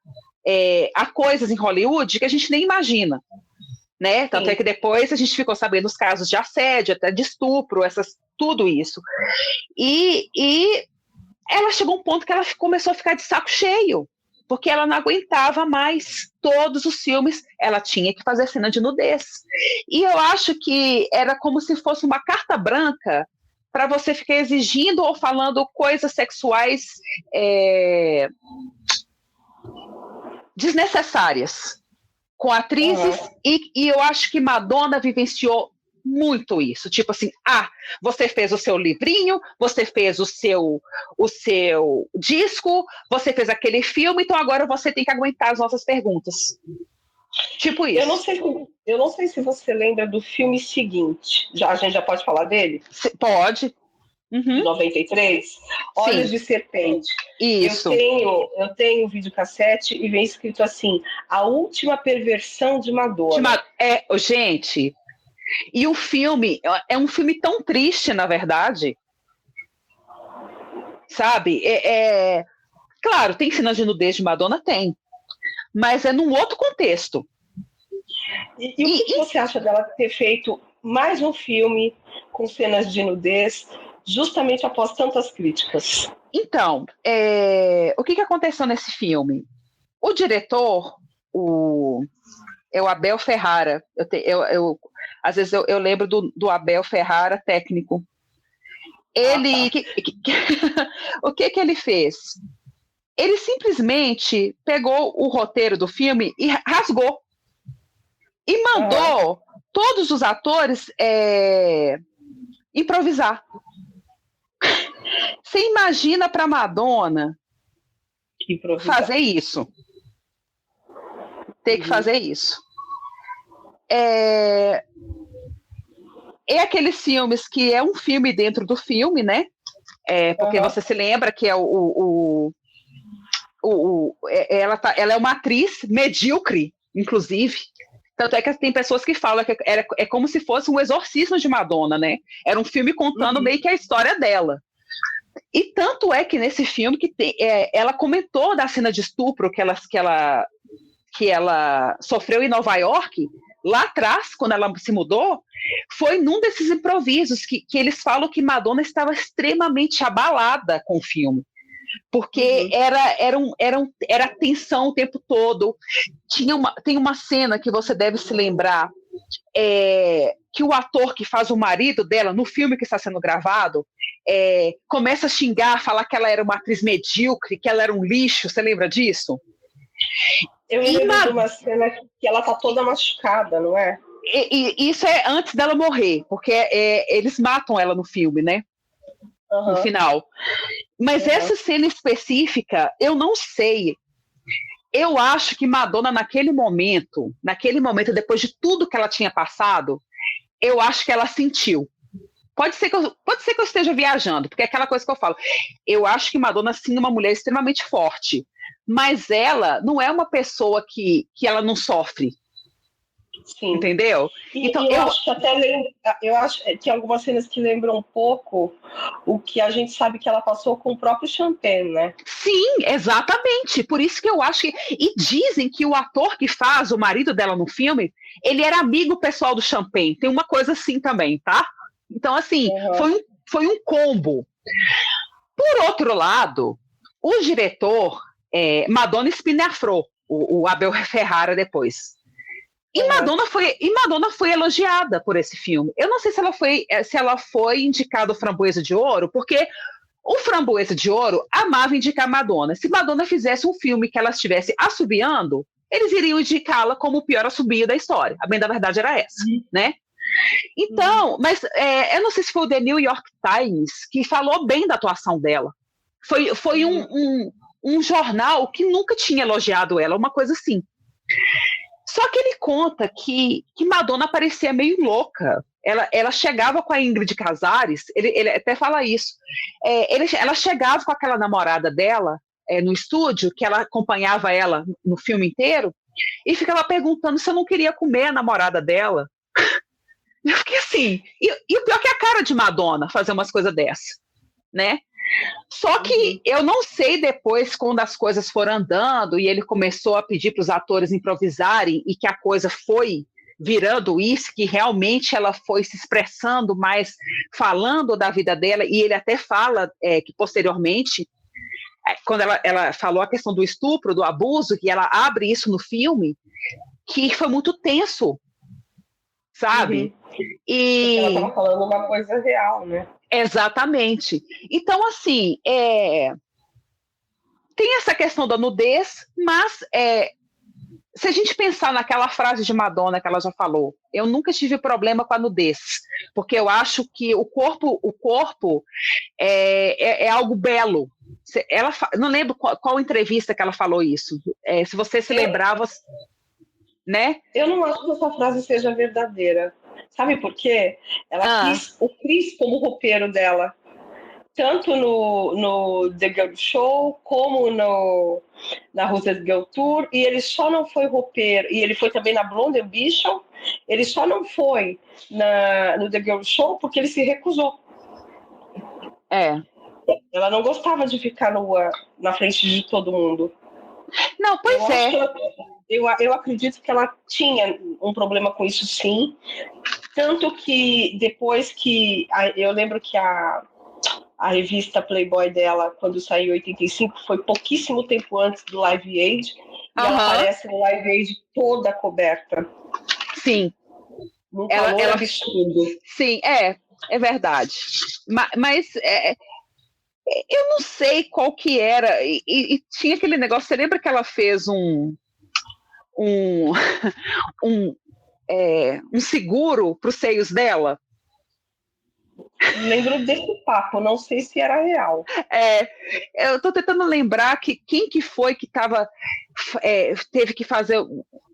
a coisas em Hollywood que a gente nem imagina. Né? Tanto é que depois a gente ficou sabendo os casos de assédio, até de estupro, tudo isso. E ela chegou a um ponto que ela começou a ficar de saco cheio, porque ela não aguentava mais todos os filmes, ela tinha que fazer cena de nudez. E eu acho que era como se fosse uma carta branca para você ficar exigindo ou falando coisas sexuais desnecessárias com atrizes, e eu acho que Madonna vivenciou muito isso, tipo assim, você fez o seu livrinho, você fez o seu disco, você fez aquele filme, então agora você tem que aguentar as nossas perguntas. Tipo isso. Eu não sei se você lembra do filme seguinte. A gente já pode falar dele? Pode. Uhum. De 93, Olhos de Serpente. Isso. Eu tenho videocassete e vem escrito assim: a última perversão de Madonna. Gente, e o filme é um filme tão triste, na verdade. Sabe? Claro, tem cenas de nudez de Madonna? Tem. Mas é num outro contexto. E o que você acha dela ter feito mais um filme com cenas de nudez, justamente após tantas críticas? Então, o que aconteceu nesse filme? O diretor, é o Abel Ferrara. Às vezes eu lembro do Abel Ferrara, técnico. Ele, o que ele fez? Ele simplesmente pegou o roteiro do filme e rasgou. E mandou todos os atores improvisar. Você imagina para Madonna fazer isso? Ter que fazer isso. É aqueles filmes que é um filme dentro do filme, né? Porque você se lembra que ela é uma atriz medíocre, inclusive. Tanto é que tem pessoas que falam que é como se fosse um exorcismo de Madonna, né? Era um filme contando meio que a história dela. E tanto é que nesse filme ela comentou da cena de estupro que ela sofreu em Nova York, lá atrás, quando ela se mudou, foi num desses improvisos que eles falam que Madonna estava extremamente abalada com o filme. Porque era tensão o tempo todo. Tem uma cena que você deve se lembrar, que o ator que faz o marido dela, no filme que está sendo gravado, começa a xingar, falar que ela era uma atriz medíocre, que ela era um lixo. Você lembra disso? Eu lembro de uma cena que ela tá toda machucada, não é? E isso é antes dela morrer, porque eles matam ela no filme, né? No final. Mas essa cena específica, eu não sei. Eu acho que Madonna, naquele momento, depois de tudo que ela tinha passado, eu acho que ela sentiu. Pode ser que eu esteja viajando, porque é aquela coisa que eu falo. Eu acho que Madonna, sim, é uma mulher extremamente forte, mas ela não é uma pessoa que ela não sofre. Sim. Entendeu? Então, eu acho que tem algumas cenas que lembram um pouco o que a gente sabe que ela passou com o próprio Champagne, né? Sim, exatamente. Por isso que eu acho que... E dizem que o ator que faz o marido dela no filme, ele era amigo pessoal do Champagne. Tem uma coisa assim também, tá? Então, assim, foi um combo. Por outro lado, o diretor, Madonna espinafrou o Abel Ferrara depois. E Madonna foi elogiada por esse filme. Eu não sei se ela foi indicada ao Framboesa de Ouro, porque o Framboesa de Ouro amava indicar Madonna. Se Madonna fizesse um filme que ela estivesse assobiando, eles iriam indicá-la como o pior assobio da história. A bem da verdade era essa, né? Então, mas eu não sei se foi o The New York Times que falou bem da atuação dela. Foi um jornal que nunca tinha elogiado ela, uma coisa assim. Só que ele conta que Madonna parecia meio louca. Ela chegava com a Ingrid Casares, ele até fala isso. Ela chegava com aquela namorada dela no estúdio, que ela acompanhava ela no filme inteiro, e ficava perguntando se eu não queria comer a namorada dela. Eu fiquei assim. E o pior que é a cara de Madonna fazer umas coisas dessas, né? Só que eu não sei depois, quando as coisas foram andando e ele começou a pedir para os atores improvisarem e que a coisa foi virando isso, que realmente ela foi se expressando mais, falando da vida dela, e ele até fala que posteriormente, quando ela falou a questão do estupro, do abuso, que ela abre isso no filme, que foi muito tenso, sabe? E ela estava falando uma coisa real, né? Exatamente. Então, assim, tem essa questão da nudez, mas se a gente pensar naquela frase de Madonna que ela já falou, eu nunca tive problema com a nudez, porque eu acho que o corpo é algo belo. Não lembro qual entrevista que ela falou isso. Se você se lembrar, né? Eu não acho que essa frase seja verdadeira. Sabe por quê? Ela quis o Chris como roupeiro dela. Tanto no The Girl Show, como na Rosette Girl Tour. E ele só não foi roupeiro. E ele foi também na Blonde Ambition. Ele só não foi no The Girl Show porque ele se recusou. Ela não gostava de ficar nua na frente de todo mundo. Não, pois Eu acredito que ela tinha um problema com isso, sim. Tanto que depois que... Eu lembro que a revista Playboy dela, quando saiu em 85, foi pouquíssimo tempo antes do Live Aid. E ela aparece no Live Aid toda coberta. Sim. Num calor absurdo. Sim, é verdade. Mas eu não sei qual que era. E tinha aquele negócio... Você lembra que ela fez um seguro para os seios dela? Lembro desse papo, não sei se era real. Eu estou tentando lembrar quem que foi que teve que fazer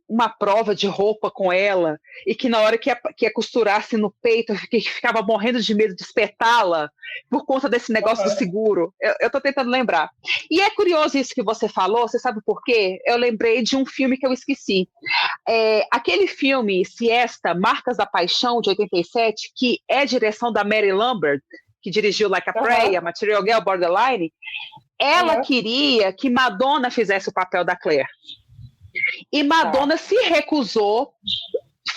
uma prova de roupa com ela, e que na hora que ia costurar assim, no peito, eu ficava morrendo de medo de espetá-la por conta desse negócio do seguro. Eu tô tentando lembrar. E é curioso isso que você falou, você sabe por quê? Eu lembrei de um filme que eu esqueci. Aquele filme Siesta, Marcas da Paixão, de 87, que é direção da Mary Lambert, que dirigiu Like a Prayer, Material Girl, Borderline, ela queria que Madonna fizesse o papel da Claire. E Madonna se recusou,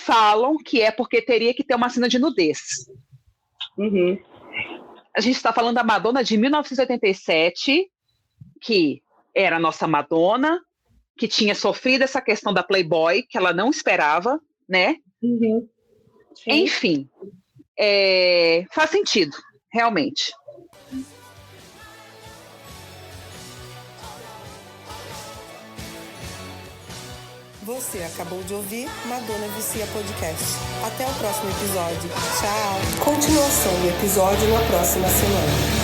falam que é porque teria que ter uma cena de nudez. A gente está falando da Madonna de 1987, que era a nossa Madonna, que tinha sofrido essa questão da Playboy, que ela não esperava, né? Enfim, faz sentido, realmente. Você acabou de ouvir Madonna Vicia Podcast. Até o próximo episódio. Tchau! Continuação do episódio na próxima semana.